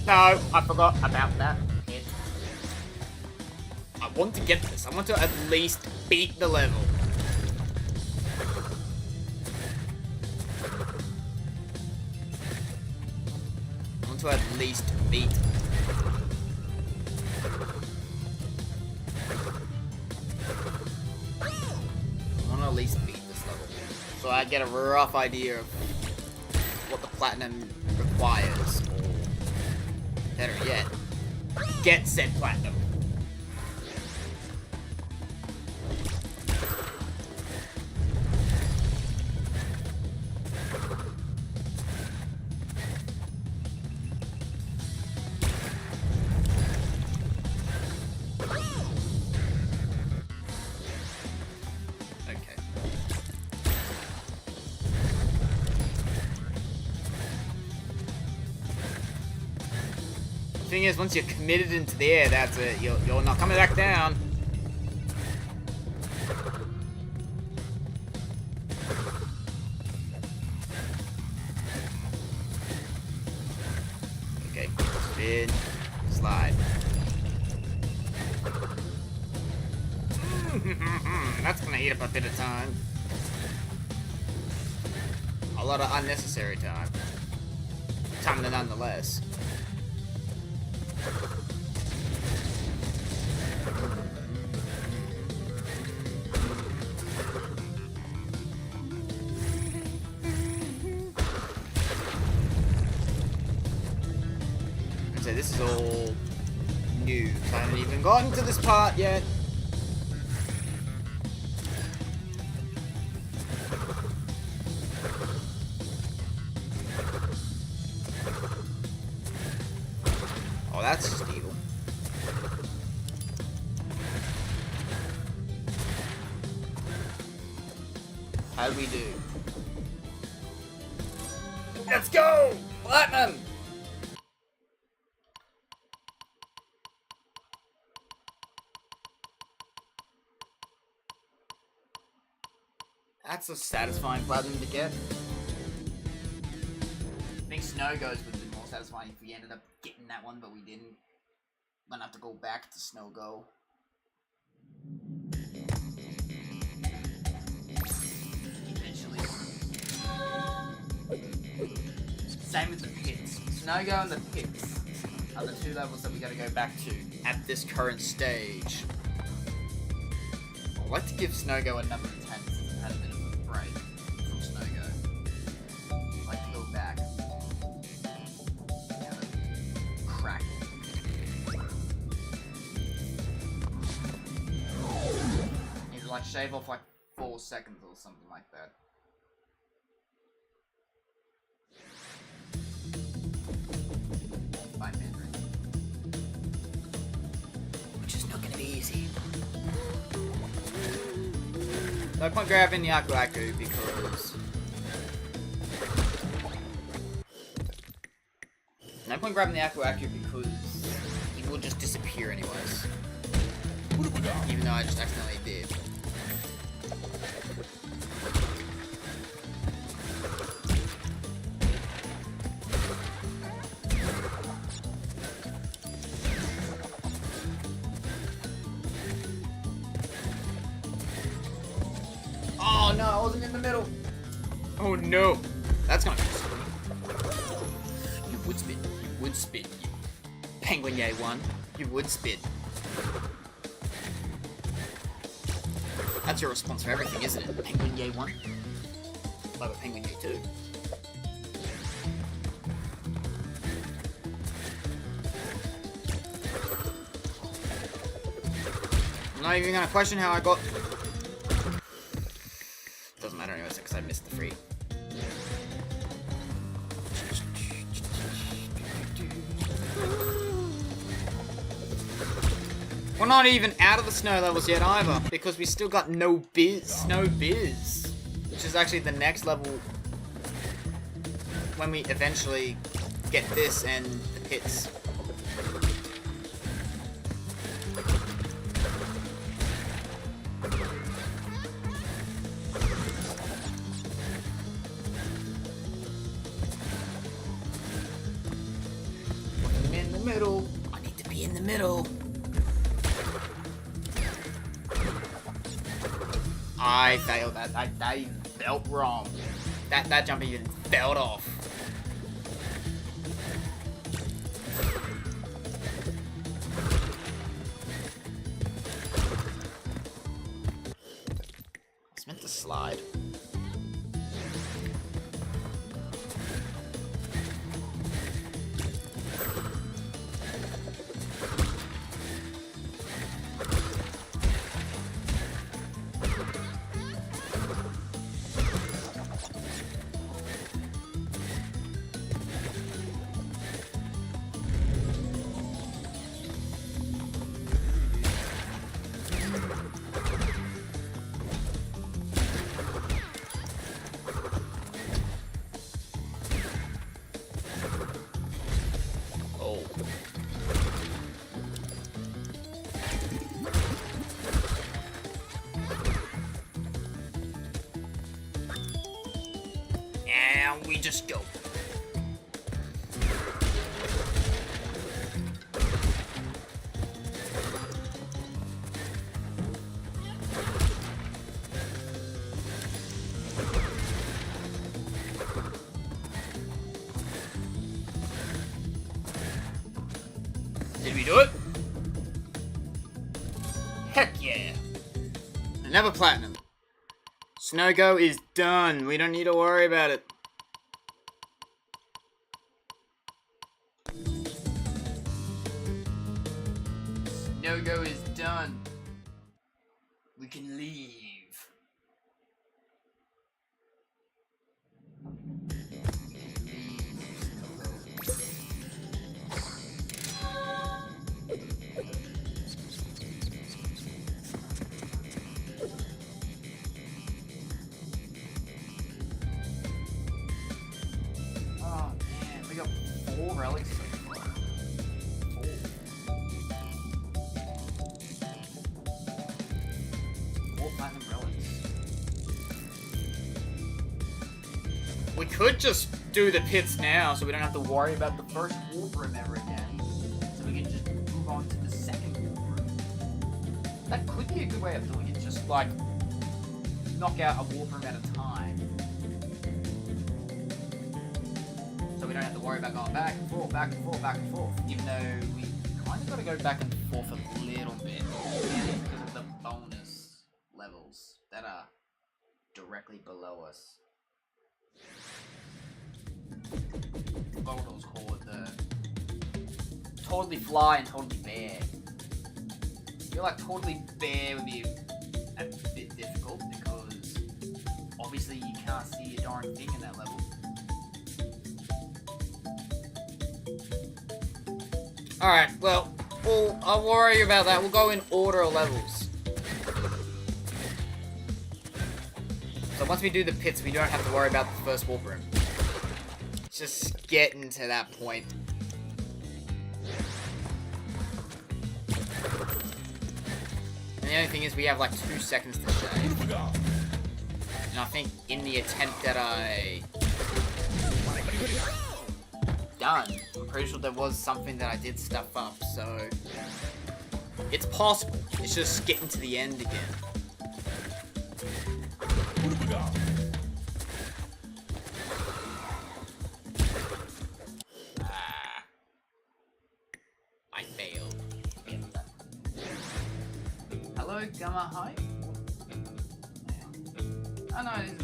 Speaker 2: No, I forgot about that. I want to get this. I want to at least beat the level. I want to at least beat. At least beat this level, so I get a rough idea of what the platinum requires, or better yet, get said platinum. Thing is, once you're committed into the air, that's it. You're not coming back down. Okay, spin, slide. That's gonna eat up a bit of time. A lot of unnecessary time. Time nonetheless. So this is all new. I haven't even gotten to this part yet. Oh, that's just evil. How do we do? Let's go! Platinum! That's a satisfying platinum to get. I think Snow Goes would have been more satisfying if we ended up getting that one, but we didn't. Might have to go back to Snow Go. Eventually. Same with the pits. Snow Go and the pits are the two levels that we gotta go back to at this current stage. I'd like to give Snow Go another attempt. Had a bit of a break from Snow Go. I'd like to go back. Yeah, like shave off like 4 seconds or something like that. By memory. Which is not gonna be easy. No point grabbing the Aku Aku because... No point grabbing the Aku Aku because he will just disappear anyways. Even though I just accidentally did. Oh no, I wasn't in the middle. Oh no. That's gonna be silly. You would spin. You would spin. You Penguin Yay 1. You would spin. That's your response for everything, isn't it? Penguin Yay 1? Like a Penguin Yay 2. I'm not even gonna question how I got... Doesn't matter anyways, because I missed the free. We're not even out of the snow levels yet either, because we still got no snow biz, which is actually the next level when we eventually get this and the pits. I'm in the middle. I need to be in the middle. I failed that. I felt wrong. That jump even felt off. It's meant to slide. And we just go. Did we do it? Heck yeah. Another platinum. Snow Go is done. We don't need to worry about it. Snow Go is done. We can leave. Oh man, we got 4 relics. 4 platinum relics. We could just do the pits now, so we don't have to worry about the first warp room ever again. So we can just move on to the second warp room. That could be a good way of doing it. Just like knock out a warp room at a time. So we don't have to worry about going back and forth, back and forth, back and forth. Even though we kind of got to go back and forth a little bit. Because of the bonus levels that are directly below us. What those called? The Totally Fly and Totally Bear. I feel like Totally Bear would be a bit difficult because obviously you can't see a darn thing in that level. Alright, well, I'll worry about that. We'll go in order of levels. So once we do the pits, we don't have to worry about the first warp room. It's just getting to that point. And the only thing is we have like 2 seconds to shave. And I think in the attempt that I done, I'm pretty sure there was something that I did stuff up, so it's possible. It's just getting to the end again. I failed. Hello, Gamma High? Oh no, it isn't.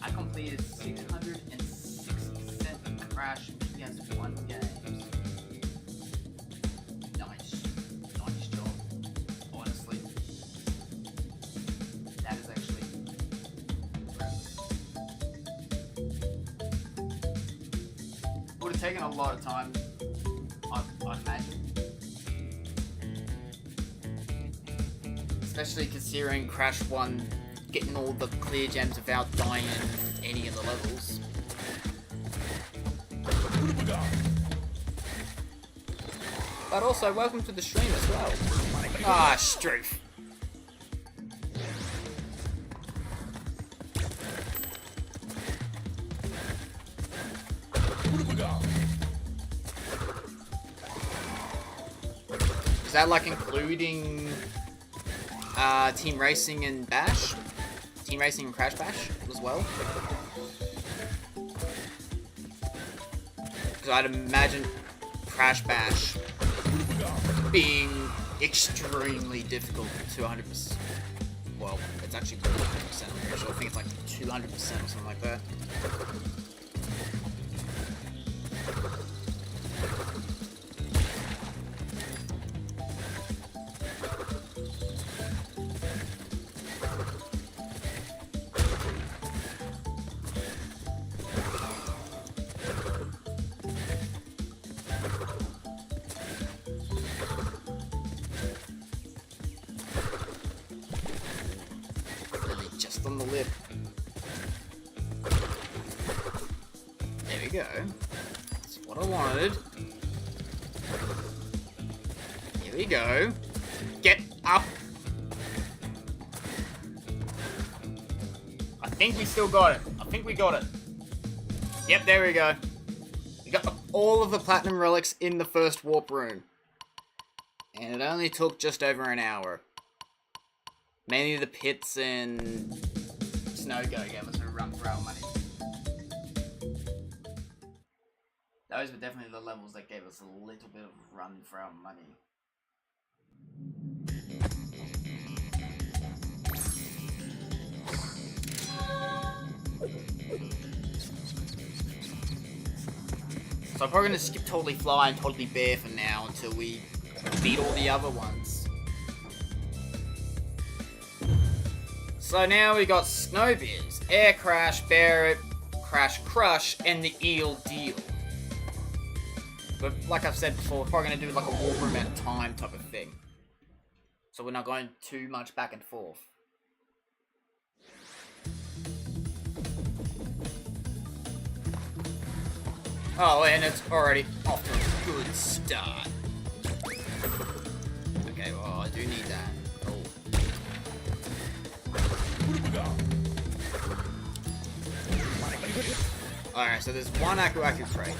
Speaker 2: I completed 660% Crash PS1 games. Nice job. Honestly, that is actually impressive. Would have taken a lot of time, I'd imagine. Especially considering Crash 1 getting all the clear gems without dying in any of the levels. But also, welcome to the stream as well. Ah, Struth. Is that like including Team Racing and Bash? Team Racing and Crash Bash as well? Because I'd imagine Crash Bash being extremely difficult to 100%. Well, it's actually 100%, I'm pretty sure. I think it's like 200% or something like that. On the lip. There we go. That's what I wanted. Here we go. Get up. I think we still got it. I think we got it. Yep, there we go. We got all of the platinum relics in the first warp room. And it only took just over an hour. Mainly the pits and Snow Go gave us a run for our money. Those were definitely the levels that gave us a little bit of run for our money. So I'm probably going to skip Totally Fly and Totally Bear for now until we beat all the other ones. So now we got Snowbeers, Air Crash, Bear It, Crash Crush, and the Eel Deal. But like I've said before, we're probably going to do like a warp room at a time type of thing. So we're not going too much back and forth. Oh, and it's already off to a good start. Okay, well, I do need that. Alright, so there's one Aku Aku crate.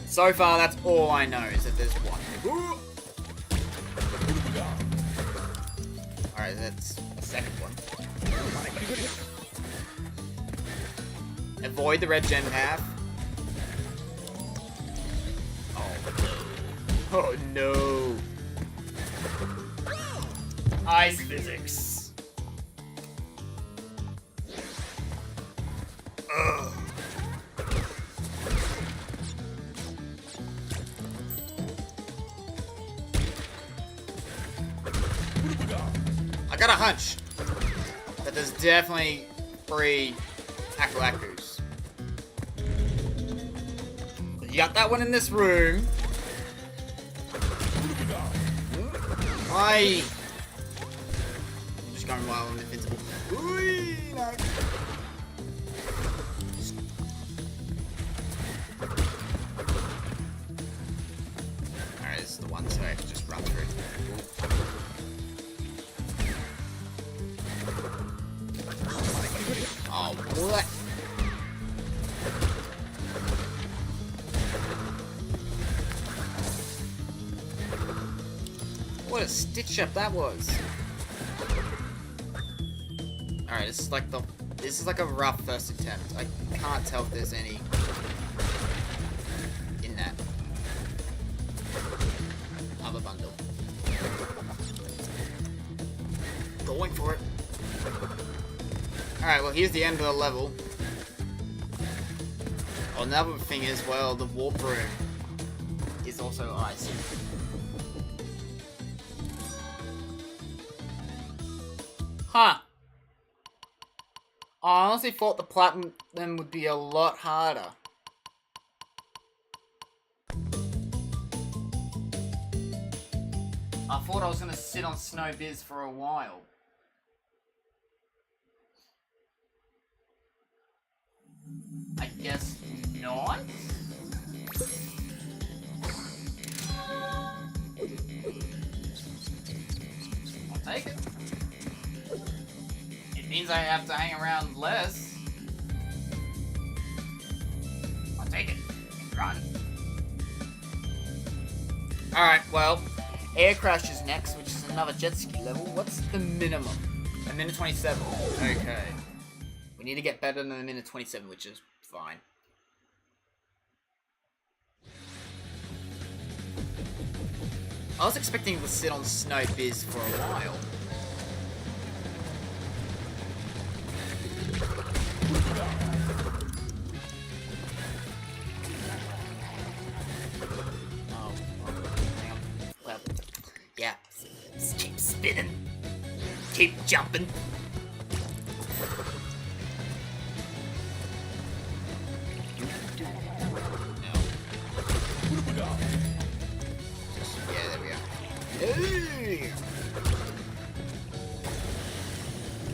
Speaker 2: So far, that's all I know, is that there's one. Alright, that's a second one. Avoid the red gen path. Oh no. Ice physics. Ugh. I got a hunch that there's definitely 3 Aku-Akus. You got that one in this room. I'm just going while I'm invincible. No. Alright, this is the one, so I can just run through. Oh, what? What a stitch up that was. Alright, this is like a rough first attempt. I can't tell if there's any in that other bundle. Going for it. Alright, well here's the end of the level. Oh, another thing is, well, the warp room is also ice. Huh. I honestly thought the platinum would be a lot harder. I thought I was gonna sit on Snow Biz for a while. I guess not? I'll take it. It means I have to hang around less. I'll take it and run. Alright, well, Air Crash is next, which is another jet ski level. What's the minimum? A minute 27. Okay. We need to get better than a minute 27, which is fine. I was expecting to sit on Snow Biz for a while. Oh, hang on. Well, yeah. Just keep spinning. Keep jumping.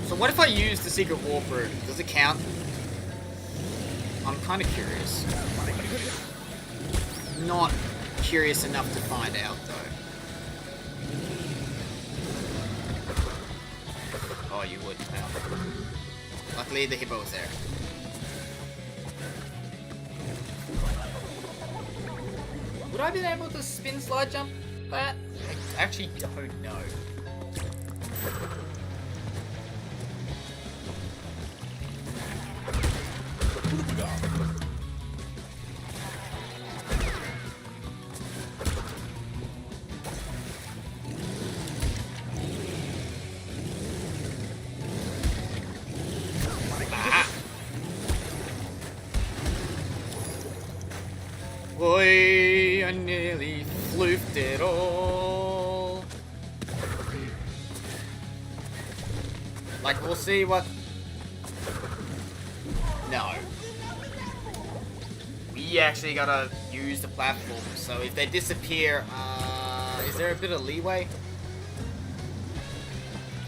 Speaker 2: So what if I use the secret warp room? Does it count? I'm kind of curious. Not curious enough to find out, though. Oh, you would. Well, luckily, the hippo was there. Would I have been able to spin slide jump that? I actually don't know. Boy, I nearly floofed it all. Like, we'll see what... No. We actually gotta use the platform, so if they disappear, is there a bit of leeway?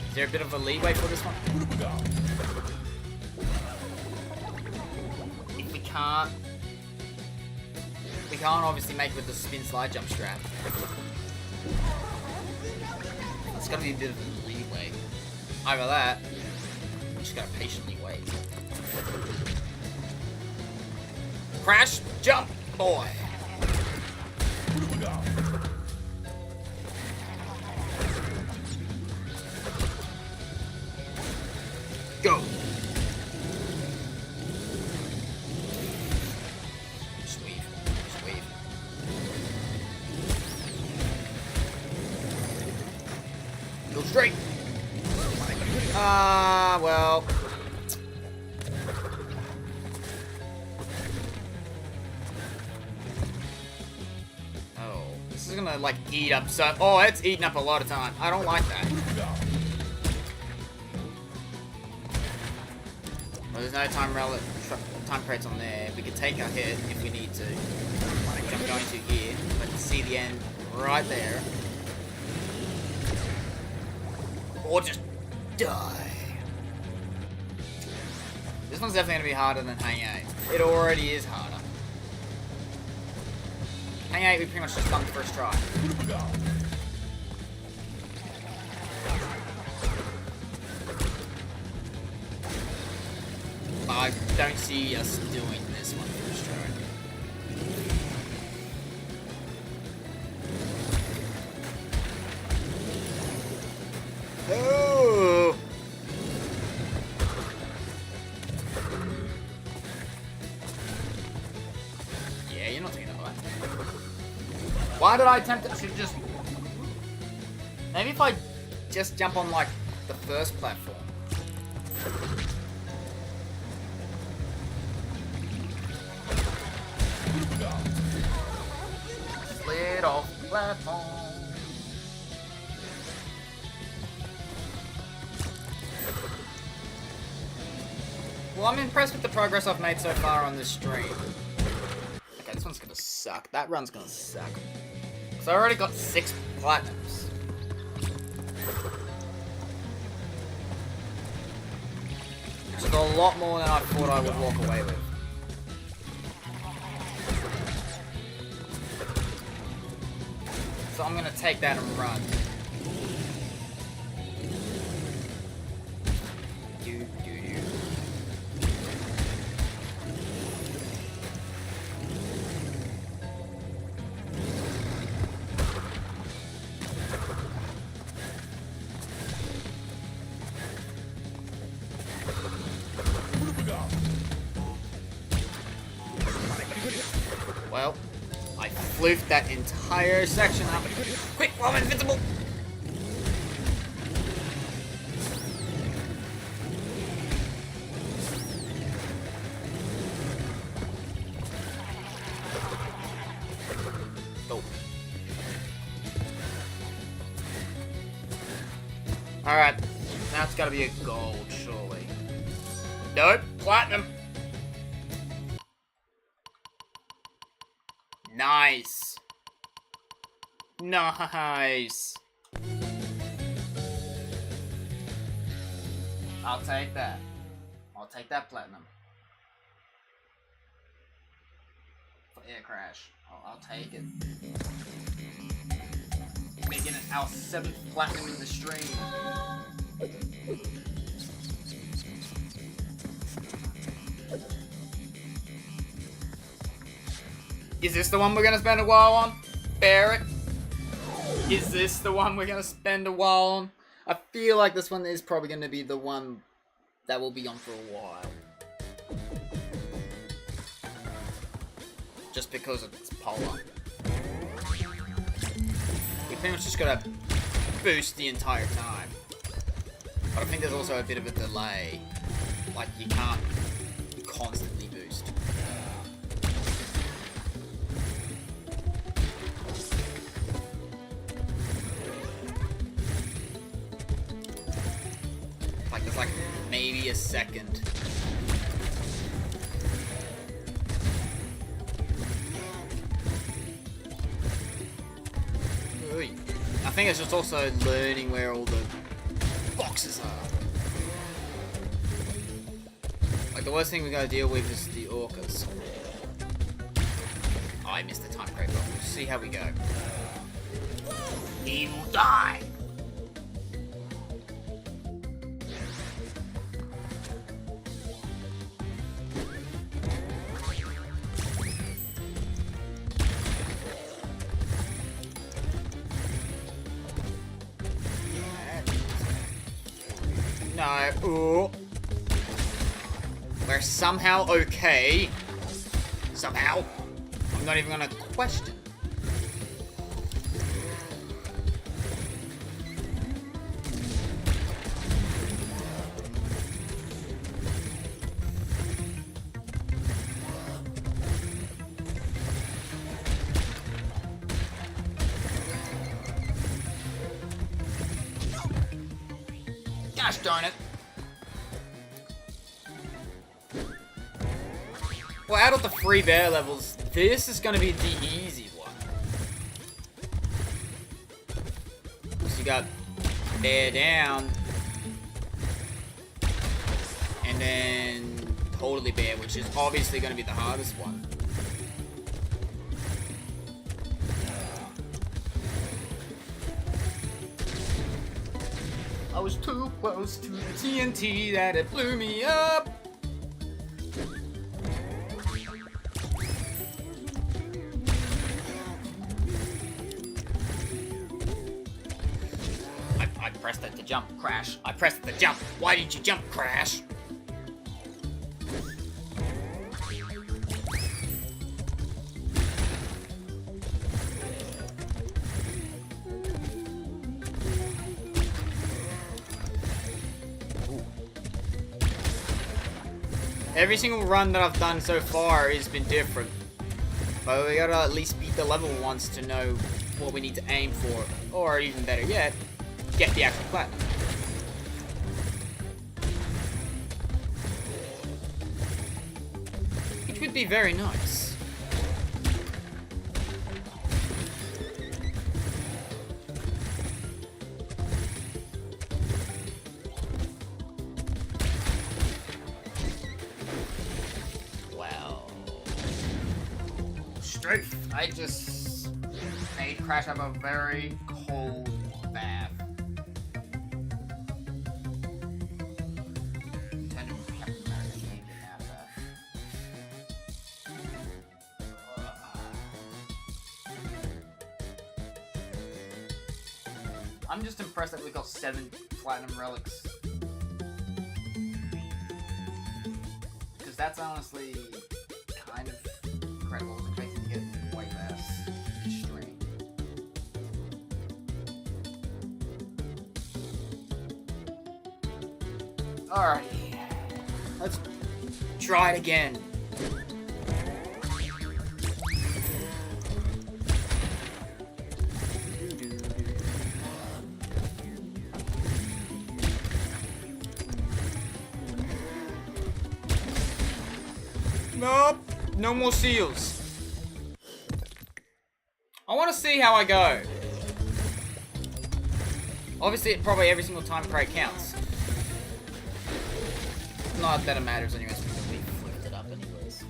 Speaker 2: Is there a bit of a leeway for this one? If we can't... We can't obviously make it with the spin slide jump strap. It's gotta be a bit of leeway. Either that, we just gotta patiently wait. Crash, jump, boy! Go! Go straight. Well. Oh, this is gonna like eat up so. Oh, it's eating up a lot of time. I don't like that. Well, there's no time crates on there. We can take our hit if we need to. Which I'm going to here. But see the end right there. Or just die. This one's definitely going to be harder than Hang 8. It already is harder. Hang 8 we pretty much just done the first try. I don't see us doing this one first try. Oh! Yeah, you're not taking that one. Why did I attempt to just... Maybe if I just jump on, like, the first platform. Slid off the platform. Well, I'm impressed with the progress I've made so far on this stream. Okay, this one's gonna suck. That run's gonna suck. So I already got 6 platinums. Which is a lot more than I thought I would walk away with. So I'm gonna take that and run. Well, I floofed that entire section up. Quick, while I'm invincible! Oh. Alright, now it's gotta be a gold, surely. Nope, platinum! Nice. Nice. I'll take that. I'll take that platinum. For Air Crash. I'll take it. Making it our 7th platinum in the stream. Is this the one we're gonna spend a while on? Barrett? Is this the one we're gonna spend a while on? I feel like this one is probably gonna be the one that will be on for a while. Just because it's polar. We pretty much just gotta boost the entire time. But I think there's also a bit of a delay. Like, you can't constantly boost. Like, there's like maybe a second. Ooh. I think it's just also learning where all the boxes are. Like, the worst thing we gotta deal with is the orcas. Oh, I missed the time crate, but we'll see how we go. He will die! No. Ooh. We're somehow okay. Somehow. I'm not even gonna question. Gosh darn it. Well, out of the 3 bear levels, this is going to be the easy one. So you got bear down, and then totally bear, which is obviously going to be the hardest one. I was too close to the TNT that it blew me up. I pressed it to jump, Crash. I pressed it to jump. Why did you jump, Crash? Every single run that I've done so far has been different. But we gotta at least beat the level once to know what we need to aim for. Or even better yet, get the actual platinum. Which would be very nice. I just made Crash have a very cold bath. I'm just impressed that we got 7 platinum relics. Because that's honestly kind of incredible. I'm expecting to get way less stream. Alright. Let's try it again. Nope. No more seals. I want to see how I go. Obviously, probably every single time Craig counts. Not that it matters anyways, because we flipped it up anyways.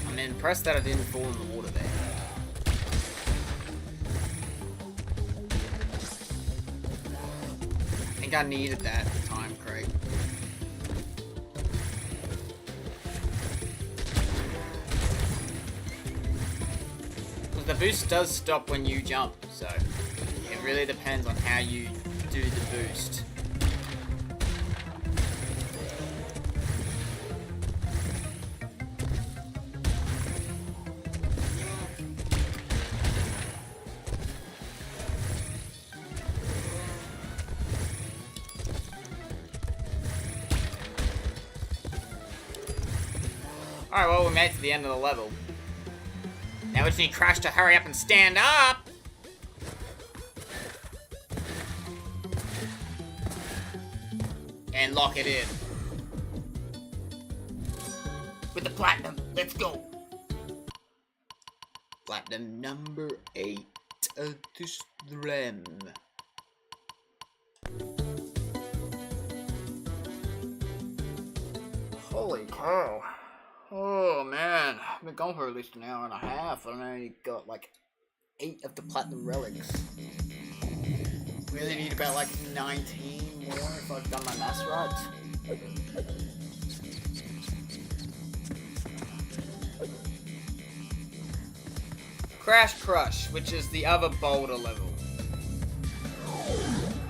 Speaker 2: I'm impressed that I didn't fall in the water there. I think I needed that time, Craig. Because the boost does stop when you jump, so it really depends on how you do the boost. Alright, well, we made it to the end of the level. Now we just need Crash to hurry up and stand up! And lock it in. With the platinum. Let's go! Platinum number 8 of the stream. Holy cow. Oh man, I've been going for at least an hour and a half and I only got like 8 of the platinum relics. Really need about like 19 more if I've done my maths right. Crash Crush, which is the other boulder level.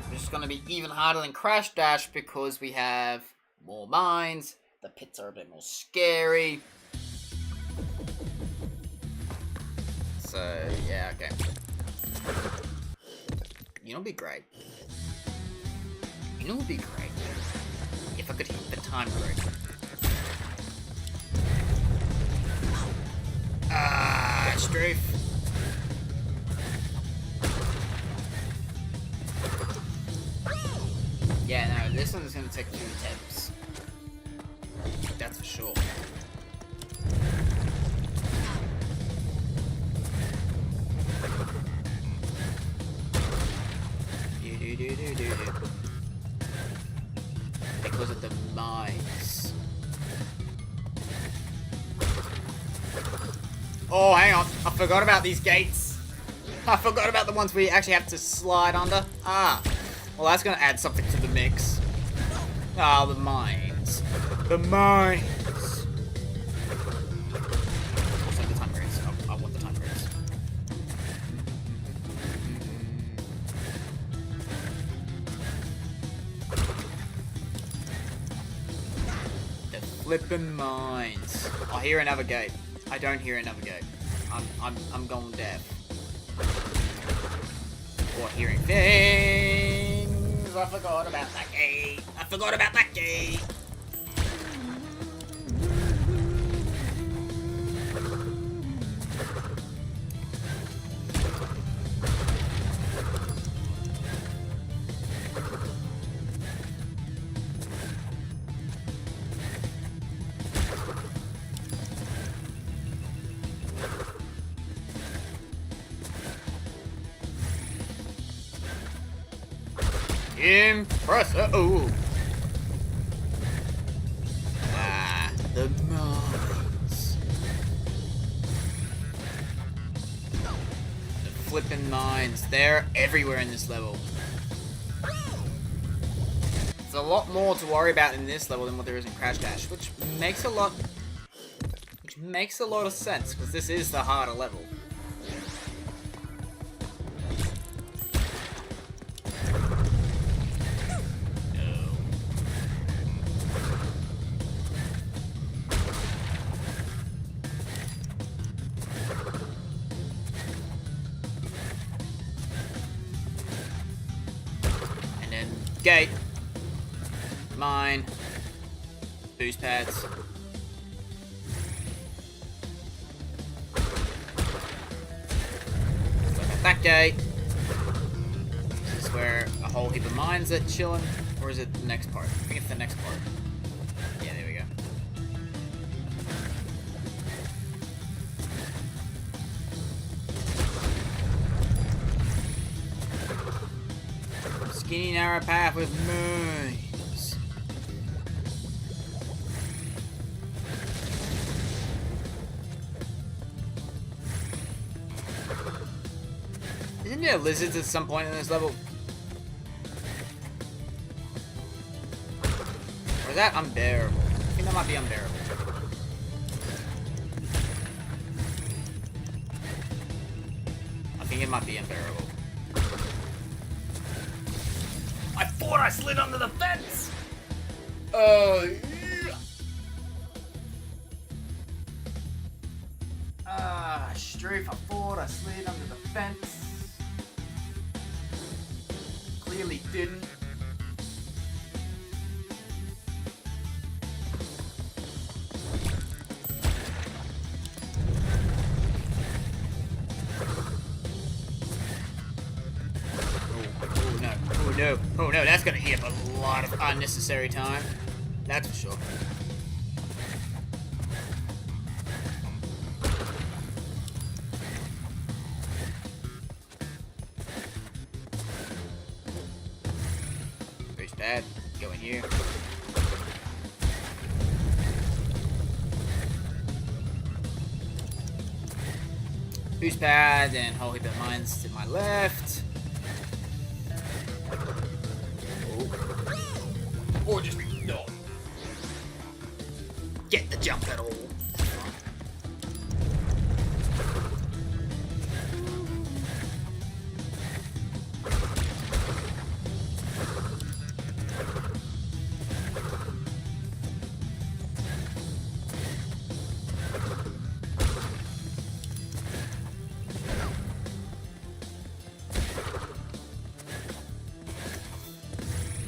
Speaker 2: Which is going to be even harder than Crash Dash because we have more mines. The pits are a bit more scary. So, yeah, okay. You know what'd be great? You know what'd be great? If I could hit the time correctly. Strafe. Yeah, no, this one's gonna take 2 attempts. That's for sure. Because of the mines. Oh, hang on. I forgot about these gates. I forgot about the ones we actually have to slide under. Ah. Well, that's gonna add something to the mix. Ah, the mines. The mines. Also, the time race. I want the time race. The flippin' mines. I hear another gate. I don't hear another gate. I'm going deaf. Or hearing things. I forgot about that gate. I forgot about that gate. Impressive. Oh. Ah, the mines. The flippin' mines. They're everywhere in this level. There's a lot more to worry about in this level than what there is in Crash Dash, which makes a lot of sense, because this is the harder level. Gate. Mine. Boost pads. That gate. Is this where a whole heap of mines are chilling? Or is it the next part? I think it's the next part. Yeah, there we go. Skinny narrow path with mines. Isn't there lizards at some point in this level? Or is that unbearable? I think that might be unbearable. I think it might be unbearable. I thought I slid under the fence! Strafe, I thought I slid under the fence. Clearly didn't. Oh no, that's gonna eat up a lot of unnecessary time. That's for sure. Boost pad, go in here. Boost pad, and whole heap of mines to my left. Or just no. Get the jump at all.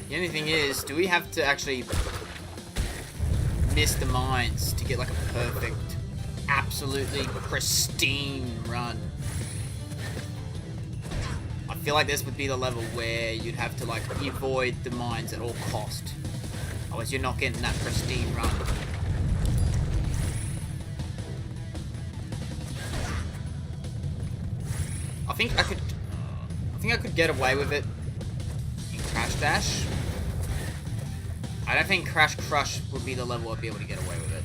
Speaker 2: The only thing is, do we have to actually miss the mines to get like a perfect absolutely pristine run. I feel like this would be the level where you'd have to like avoid the mines at all cost. Otherwise you're not getting that pristine run. I think I could get away with it in Crash Dash. I don't think Crash Crush would be the level I'd be able to get away with it.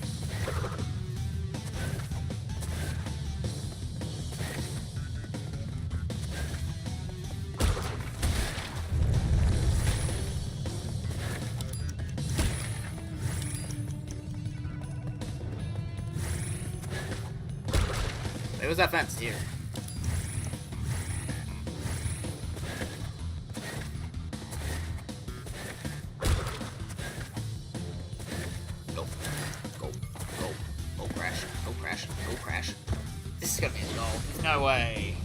Speaker 2: There was that fence here. This is gonna be a goal. No way.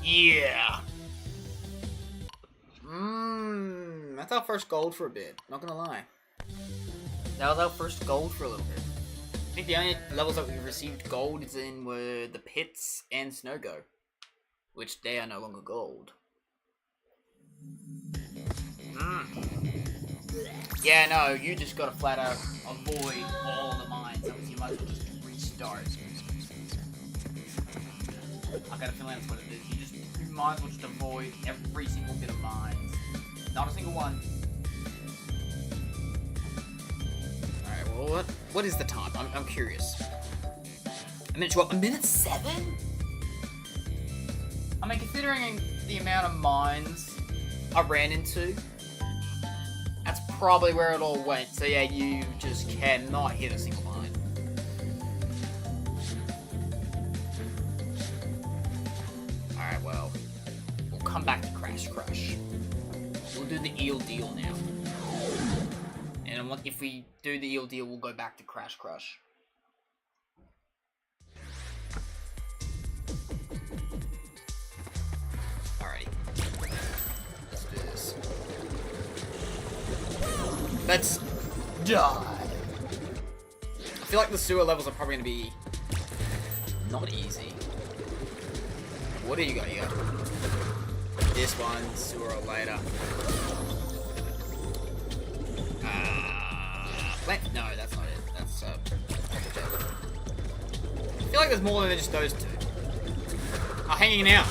Speaker 2: Yeah. That's our first gold for a bit. Not gonna lie. That was our first gold for a little bit. I think the only levels that we received gold in were the pits and Snow Go, which they are no longer gold. Yeah, no, you just gotta flat out avoid all the mines. So you might as well just restart. I got a feeling that's what it is. You might as well just avoid every single bit of mines. Not a single one. Alright, well, what is the time? I'm curious. A minute 12? A minute 7? I mean, considering the amount of mines I ran into, that's probably where it all went. So yeah, you just cannot hit a single mine. Alright, well, we'll come back to Crash Crush. We'll do the eel deal now. And if we do the eel deal, we'll go back to Crash Crush. Alrighty. Let's do this. Let's die. I feel like the sewer levels are probably going to be not easy. What do you got here? This one, sewer or later. Plant? No, that's not it. That's I feel like there's more than just those two. Oh, hanging out.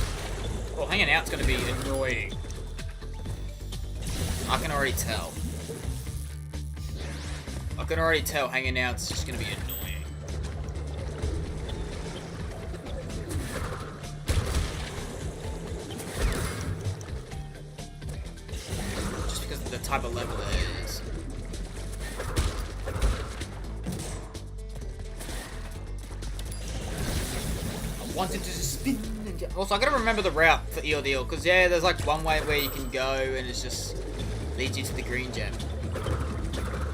Speaker 2: Well, hanging out's going to be annoying. I can already tell. I can already tell hanging out's just going to be annoying. Just because of the type of level it is. I wanted to just spin and get... Also, I gotta remember the route for Eel Deal, because yeah, there's like one way where you can go and it's just leads you to the green gem.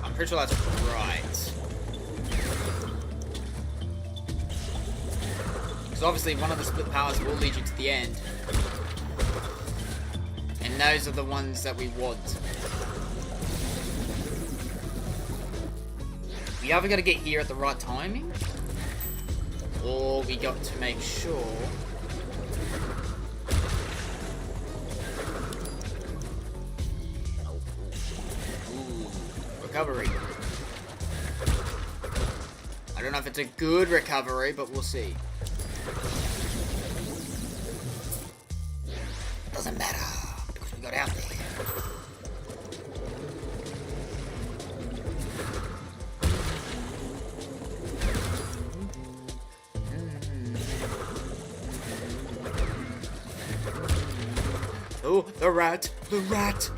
Speaker 2: I'm pretty sure that's right. Because obviously one of the split paths will lead you to the end. And those are the ones that we want. We either gotta get here at the right timing, or we got to make sure... Ooh, recovery. I don't know if it's a good recovery, but we'll see. Doesn't matter, because we got out there. Oh, the rat! The rat!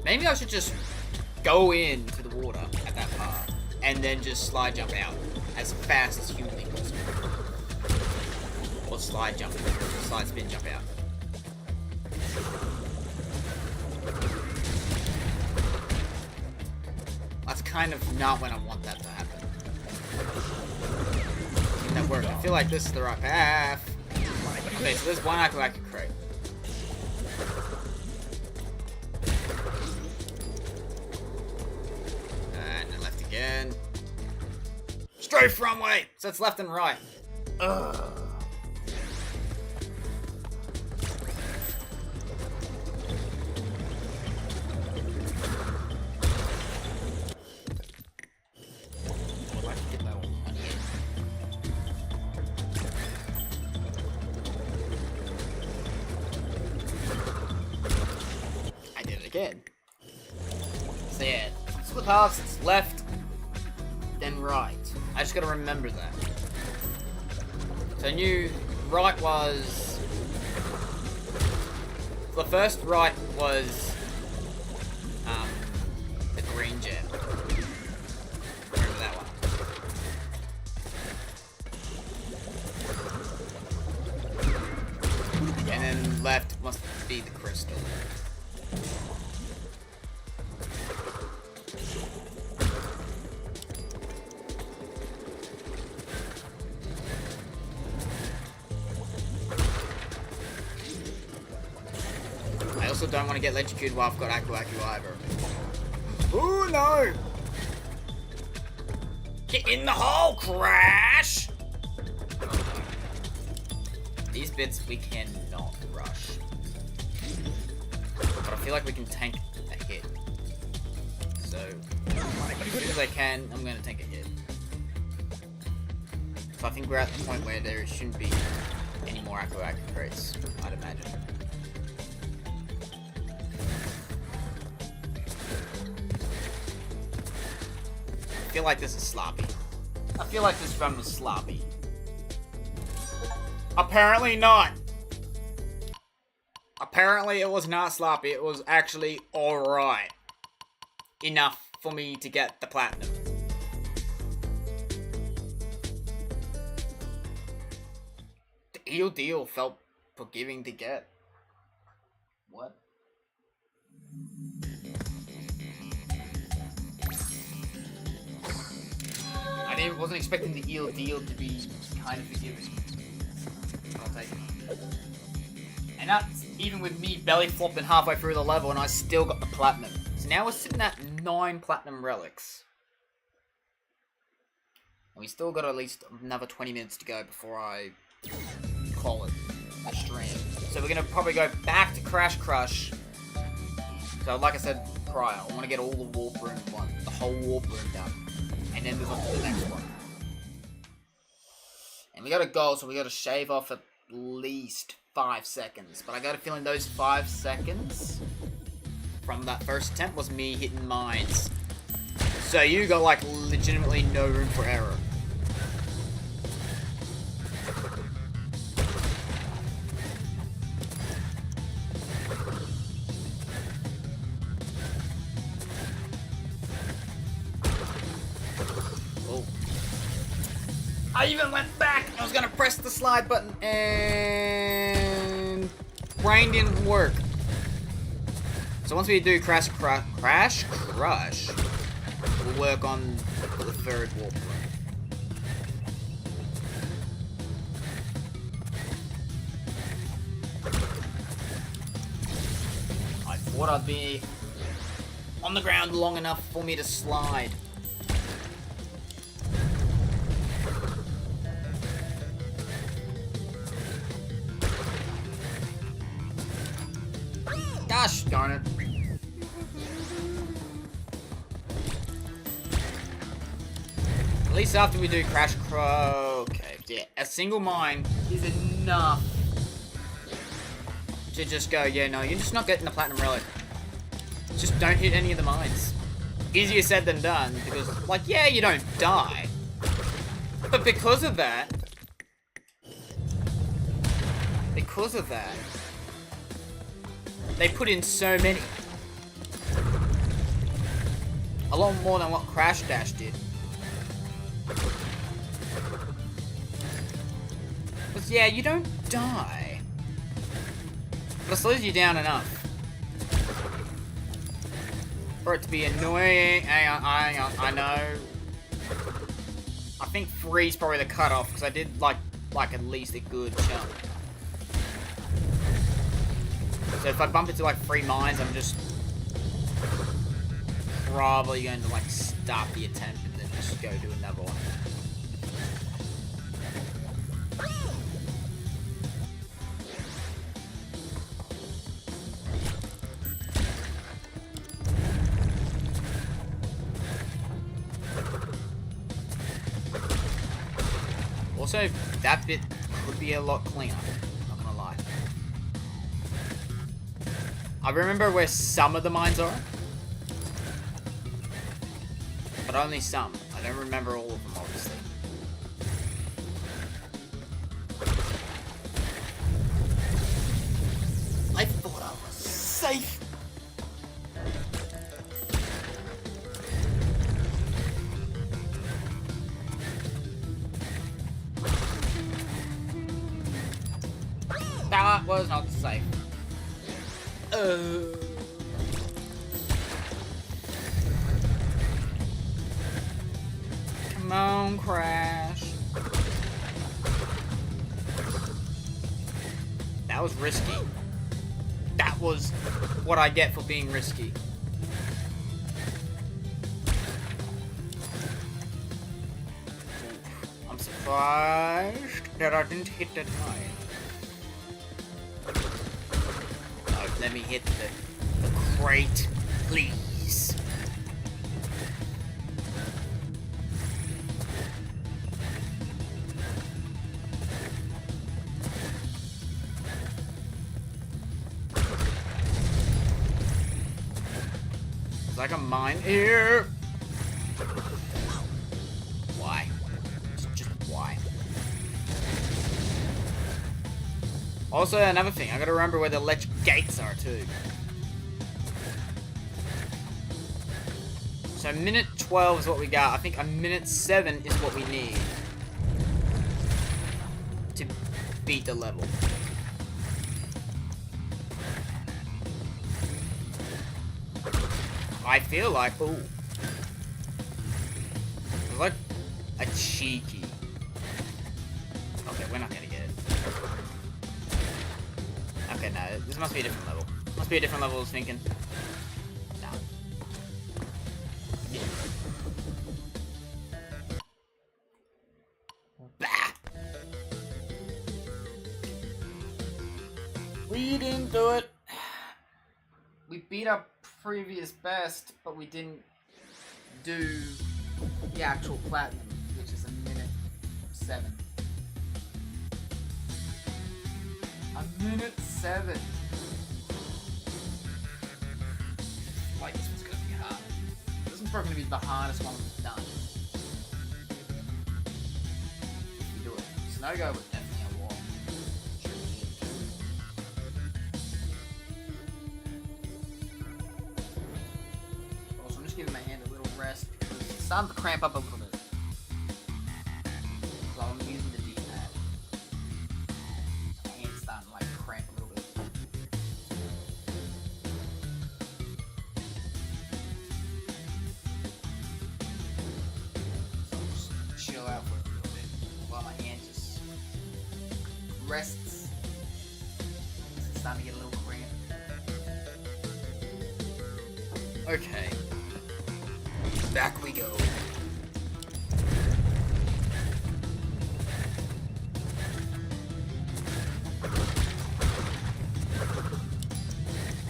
Speaker 2: Maybe I should just go into the water at that part and then just slide jump out as fast as humanly possible. Or slide jump, slide spin jump out. That's kind of not when I want that to happen. That work. I feel like this is the right path. Okay, so there's one I could create. again. Straight front way! So it's left and right. Ugh. I'd like to get that all money. I did it again. So yeah, split halves, it's left, then right. I just gotta remember that. So I knew right was... The first right was... the green gem. Remember that one. And then left must be the crystal. I also don't want to get electrocuted while I've got Aku either. Oh no! Get in the hole, Crash! These bits we cannot rush. But I feel like we can tank a hit. So, as soon as I can, I'm going to tank a hit. So I think we're at the point where there shouldn't be any more Aku crates, I'd imagine. I feel like this is sloppy. I feel like this run was sloppy. Apparently not. Apparently it was not sloppy. It was actually alright. Enough for me to get the platinum. The eel deal felt forgiving to get. What? I wasn't expecting the eel deal to be kind of forgiving. I'll take it. And that's even with me belly flopping halfway through the level and I still got the platinum. So now we're sitting at 9 platinum relics. And we still got at least another 20 minutes to go before I call it a stream. So we're going to probably go back to Crash Crush. So like I said prior, I want to get all the warp room one, the whole warp room done. And then move on to the next one. And we got a goal, so we got to shave off at least 5 seconds. But I got a feeling those 5 seconds from that first attempt was me hitting mines. So you got like legitimately no room for error. I even went back. I was gonna press the slide button and brain didn't work. So once we do Crash Crush, we'll work on the third warp room. I thought I'd be on the ground long enough for me to slide. Gosh darn it. At least after we do Crash okay, yeah, a single mine is enough to just go, yeah, no, you're just not getting the platinum relic. Just don't hit any of the mines. Easier said than done, because, like, yeah, you don't die. But because of that, they put in so many. A lot more than what Crash Dash did. But yeah, you don't die. But it slows you down enough for it to be annoying. I know. I think 3 is probably the cutoff, because I did like at least a good chunk. So if I bump into like 3 mines, I'm just probably going to like stop the attempt and then just go do another one. Also, that bit could be a lot cleaner, not gonna lie. I remember where some of the mines are, but only some. I don't remember all of them, obviously. I thought I was safe. That was not safe. Come on, Crash. That was risky. That was what I get for being risky. I'm surprised that I didn't hit that mine. Let me hit the crate, please. There's like a mine here. Why? Just why? Also, another thing, I gotta remember where the electric gates are too. So minute 12 is what we got. I think a minute 7 is what we need to beat the level. I feel like, ooh, it's like a cheeky. Okay, we're not gonna get it. Okay, no, this must be a different level. Must be a different level I was thinking. No. Yeah. Bah! We didn't do it. We beat our previous best, but we didn't do the actual platinum, which is a minute 7. A minute 7. Like, this one's gonna be hard. This one's probably gonna be the hardest one we've done. If we do it. Snow Go was definitely a wall. Also, I'm just giving my hand a little rest because it's starting to cramp up a little bit. So I'm using the D-pad. My hand's starting to like cramp a little bit. So I'll just chill out for a little bit while my hand just rests. It's starting to get a little cramped. Okay. Back we go.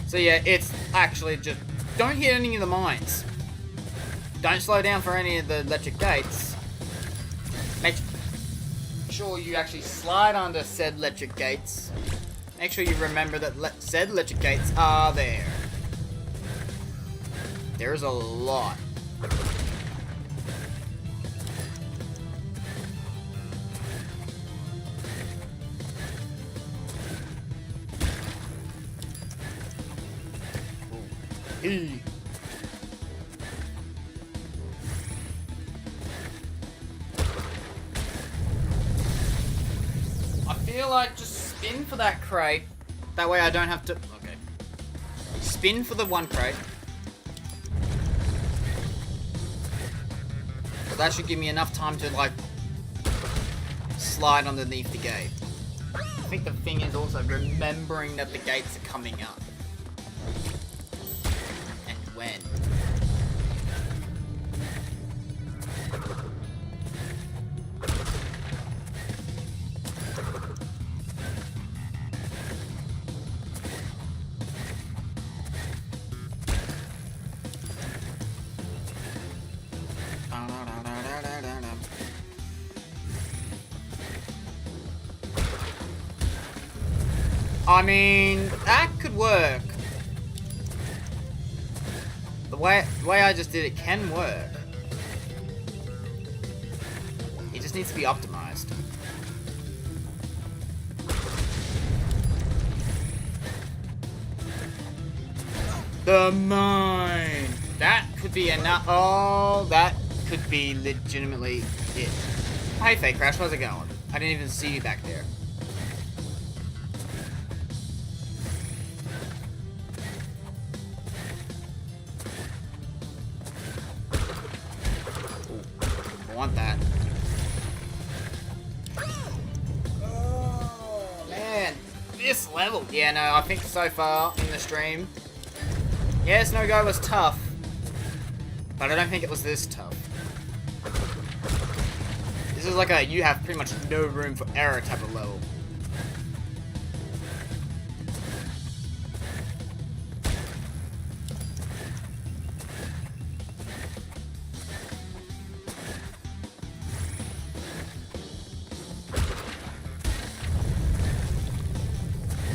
Speaker 2: So yeah, it's actually just don't hit any of the mines. Don't slow down for any of the electric gates. Make sure you actually slide under said electric gates. Make sure you remember that said electric gates are there. There's a lot. Ooh. I feel like just spin for that crate. That way I don't have to... Okay. Spin for the one crate. But that should give me enough time to, like, slide underneath the gate. I think the thing is also remembering that the gates are coming up. And when. I mean, that could work. The way I just did it can work. It just needs to be optimized. The mine. That could be enough. Oh, that could be legitimately it. Hey, Fake Crash, how's it going? I didn't even see you back there. Ooh, I want that. Oh, man. This level. Yeah, no, I think so far in the stream. Yes, No Go was tough. But I don't think it was this tough. This is like a you have pretty much no room for error type of level.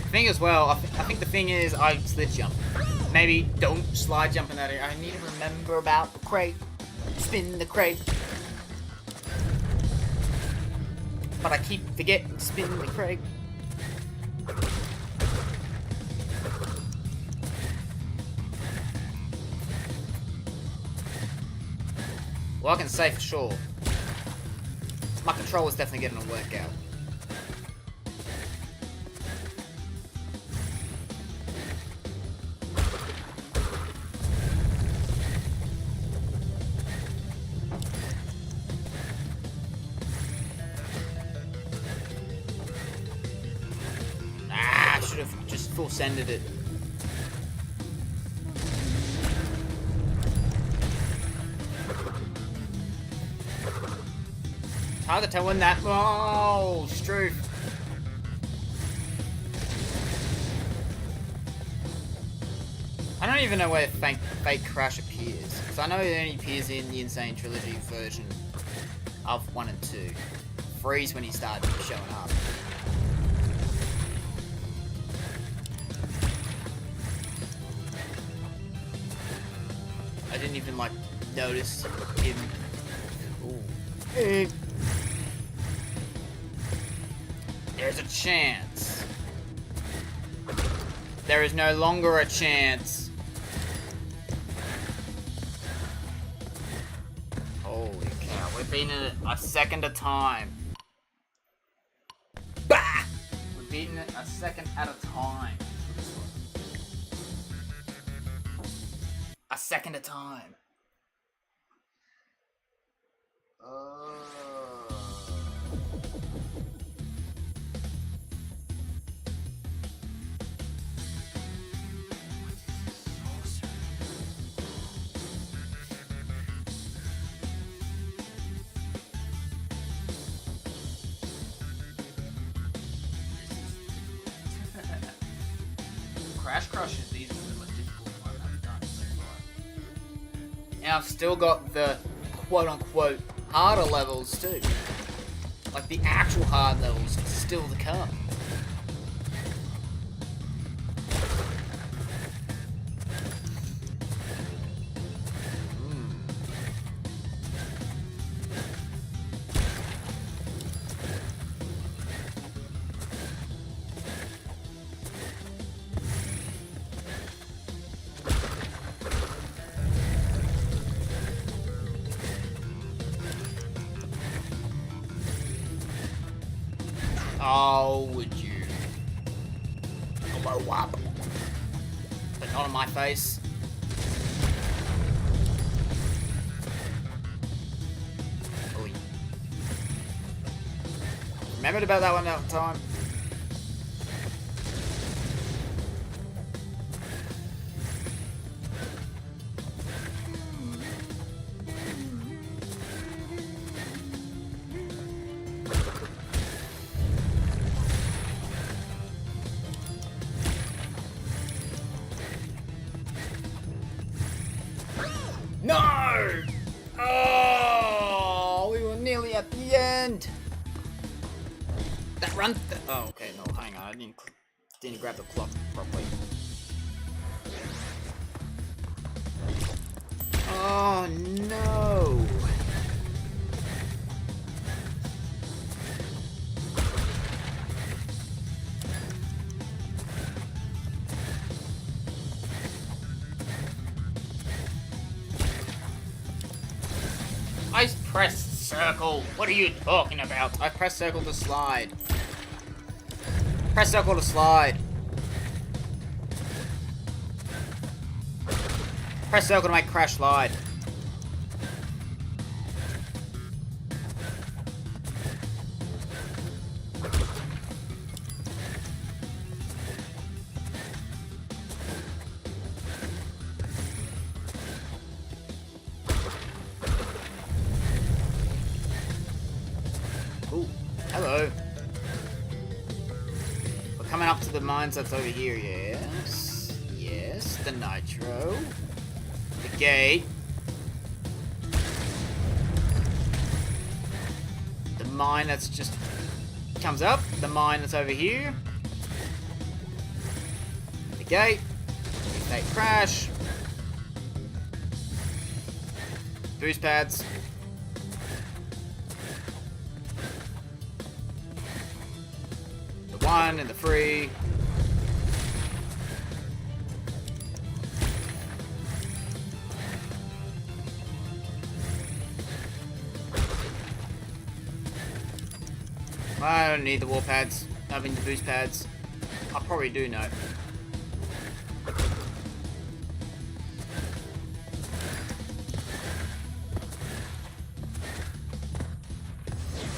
Speaker 2: The thing as well, I think the thing is I slid jump. Maybe don't slide jump in that area. I need to remember about the crate. Spin the crate. But I keep forgetting to spin the crate. Well, I can say for sure. My controller's definitely getting a workout. Just full sended it. It's hard to tell when that. Oh, Struth. I don't even know where Fake Crash appears. Because I know it only appears in the Insane Trilogy version of 1 and 2. Freeze when he started showing up. I didn't even, like, notice him. Ooh. There's a chance. There is no longer a chance. Holy cow, we've been in it a second at a time. Bah! We've beaten it a second at a time. A second at a time. Crash Crush is easily the most difficult one I've done so far. And I've still got the quote-unquote harder levels too. Like the actual hard levels still to come. Oh, would you? Blow up. But not on my face. Oy. Remembered about that one at the time. Oh, we were nearly at the end. That run. Oh, okay. No, hang on. I didn't grab the clock properly. Oh no. I pressed circle. What are you talking about? I pressed circle to slide. Press circle to slide. Press circle to make Crash slide. Ooh, hello. We're coming up to the mines that's over here, yes. Yes, the nitro. The gate. The mine that's just comes up. The mine that's over here. The gate. Gate Crash. Boost pads. The 1 and the 3. I don't need the wall pads. I mean the boost pads. I probably do know. It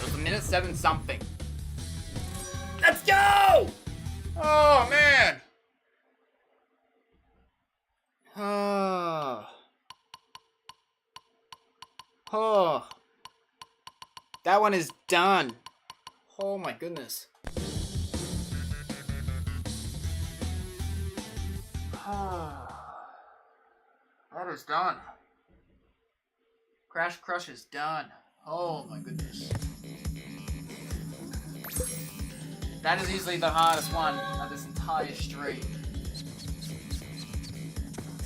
Speaker 2: was a minute 7 something. Let's go! Oh man. Oh. That one is done. Oh my goodness. That is done. Crash Crush is done. Oh my goodness. That is easily the hardest one of this entire stream.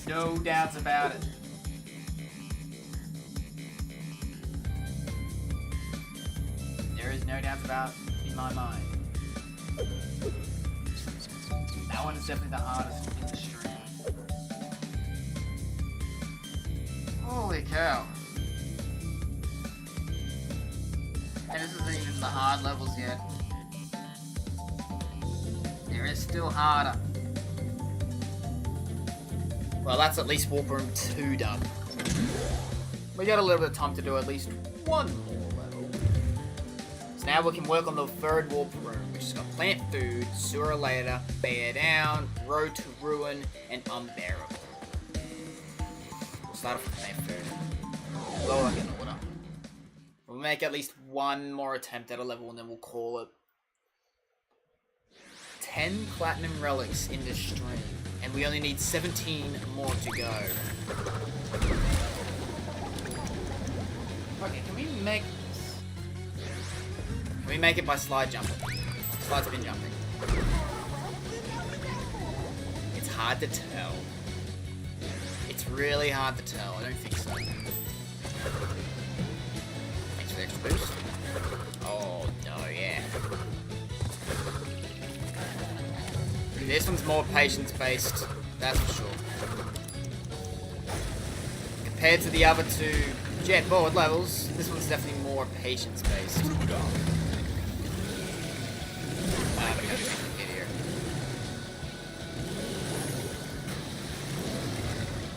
Speaker 2: No doubts about it. There is no doubts about it in my mind. That one is definitely the hardest in the stream. Holy cow. And this isn't even the hard levels yet. There is still harder. Well, that's at least Warp Room 2 done. We got a little bit of time to do at least one more level. So now we can work on the third Warp Room, which has got Plant Food, Sewer Later, Bear Down, Road to Ruin, and Unbearable. We'll start off with Plant Food. Lower in order. We'll make at least one more attempt at a level and then we'll call it. 10 Platinum Relics in this stream, and we only need 17 more to go. Okay, can we make this? Can we make it by slide jumping? Slide spin jumping. It's hard to tell. It's really hard to tell. I don't think so. Thanks for the extra boost. Oh, no, yeah. This one's more patience-based, that's for sure. Compared to the other two jet board levels, this one's definitely more patience-based.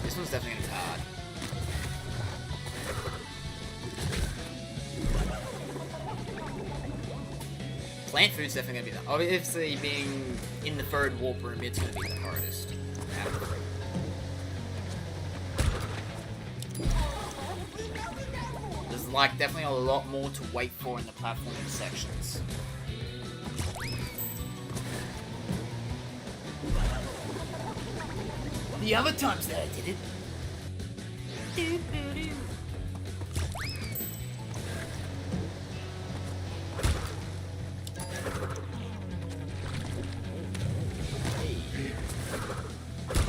Speaker 2: This one's definitely gonna be hard. Plant Food's definitely gonna be the obviously being in the third warp room, it's gonna be the hardest. There's like definitely a lot more to wait for in the platforming sections. The other times that I did it.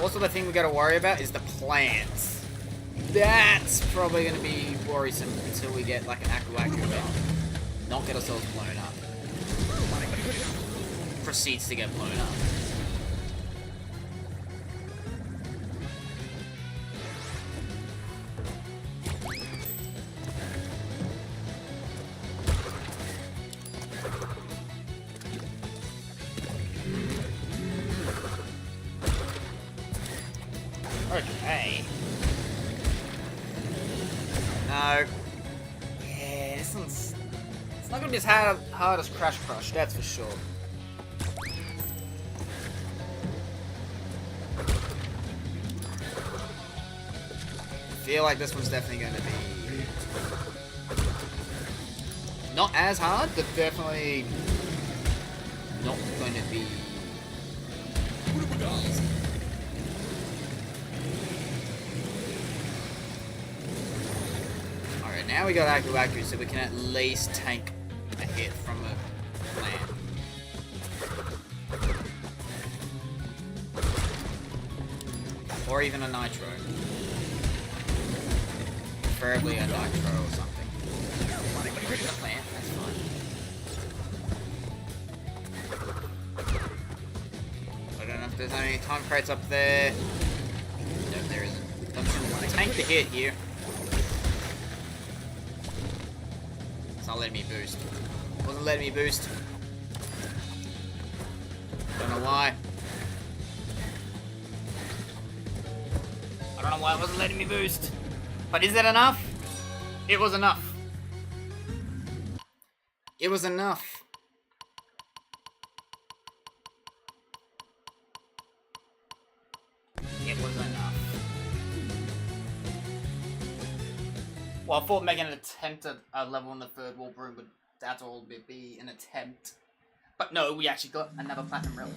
Speaker 2: Also, the thing we gotta worry about is the plants. That's probably gonna be worrisome until we get like an Aku event. Not get ourselves blown up. Proceeds to get blown up. Okay. No. Yeah, this one's... It's not gonna be as hard as Crash Crush, that's for sure. I feel like this one's definitely gonna be... not as hard, but definitely not gonna be easy. Alright, now we got Aku, so we can at least tank a hit from a plant. Or even a Nitro. Preferably a Nitro or something. A plant, that's fine. I don't know if there's any time crates up there. No, there isn't. I'm just gonna tank the hit here. It's not letting me boost. It wasn't letting me boost. Don't know why. I don't know why it wasn't letting me boost. But is that enough? It was enough. It was enough. It was enough. Well, I thought making an attempt at a level in the third wall room would that's all be an attempt. But no, we actually got another platinum relic.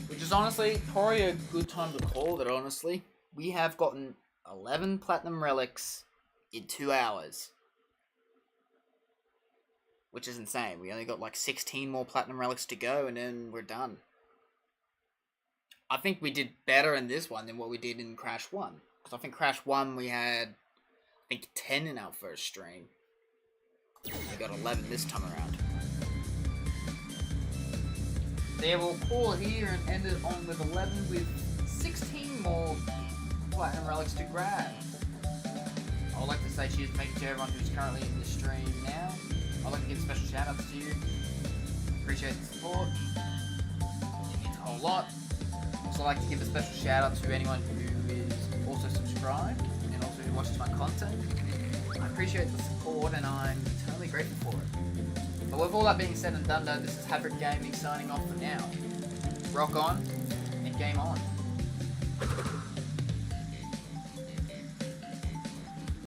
Speaker 2: Which is honestly probably a good time to call that, honestly. We have gotten 11 platinum relics in 2 hours. Which is insane. We only got like 16 more platinum relics to go and then we're done. I think we did better in this one than what we did in Crash 1. Because I think Crash 1 we had, I think 10 in our first stream. We got 11 this time around. So yeah, we'll call it here and end it on with 11 with 16 more platinum relics to grab. I would like to say cheers to everyone who's currently in the stream now. I'd like to give special shout outs to you. Appreciate the support. It means a whole lot. Also like to give a special shout out to anyone who is also subscribed and also who watches my content. I appreciate the support and I'm eternally grateful for it. But with all that being said and done, this is Haverick Gaming signing off for now. Rock on and game on.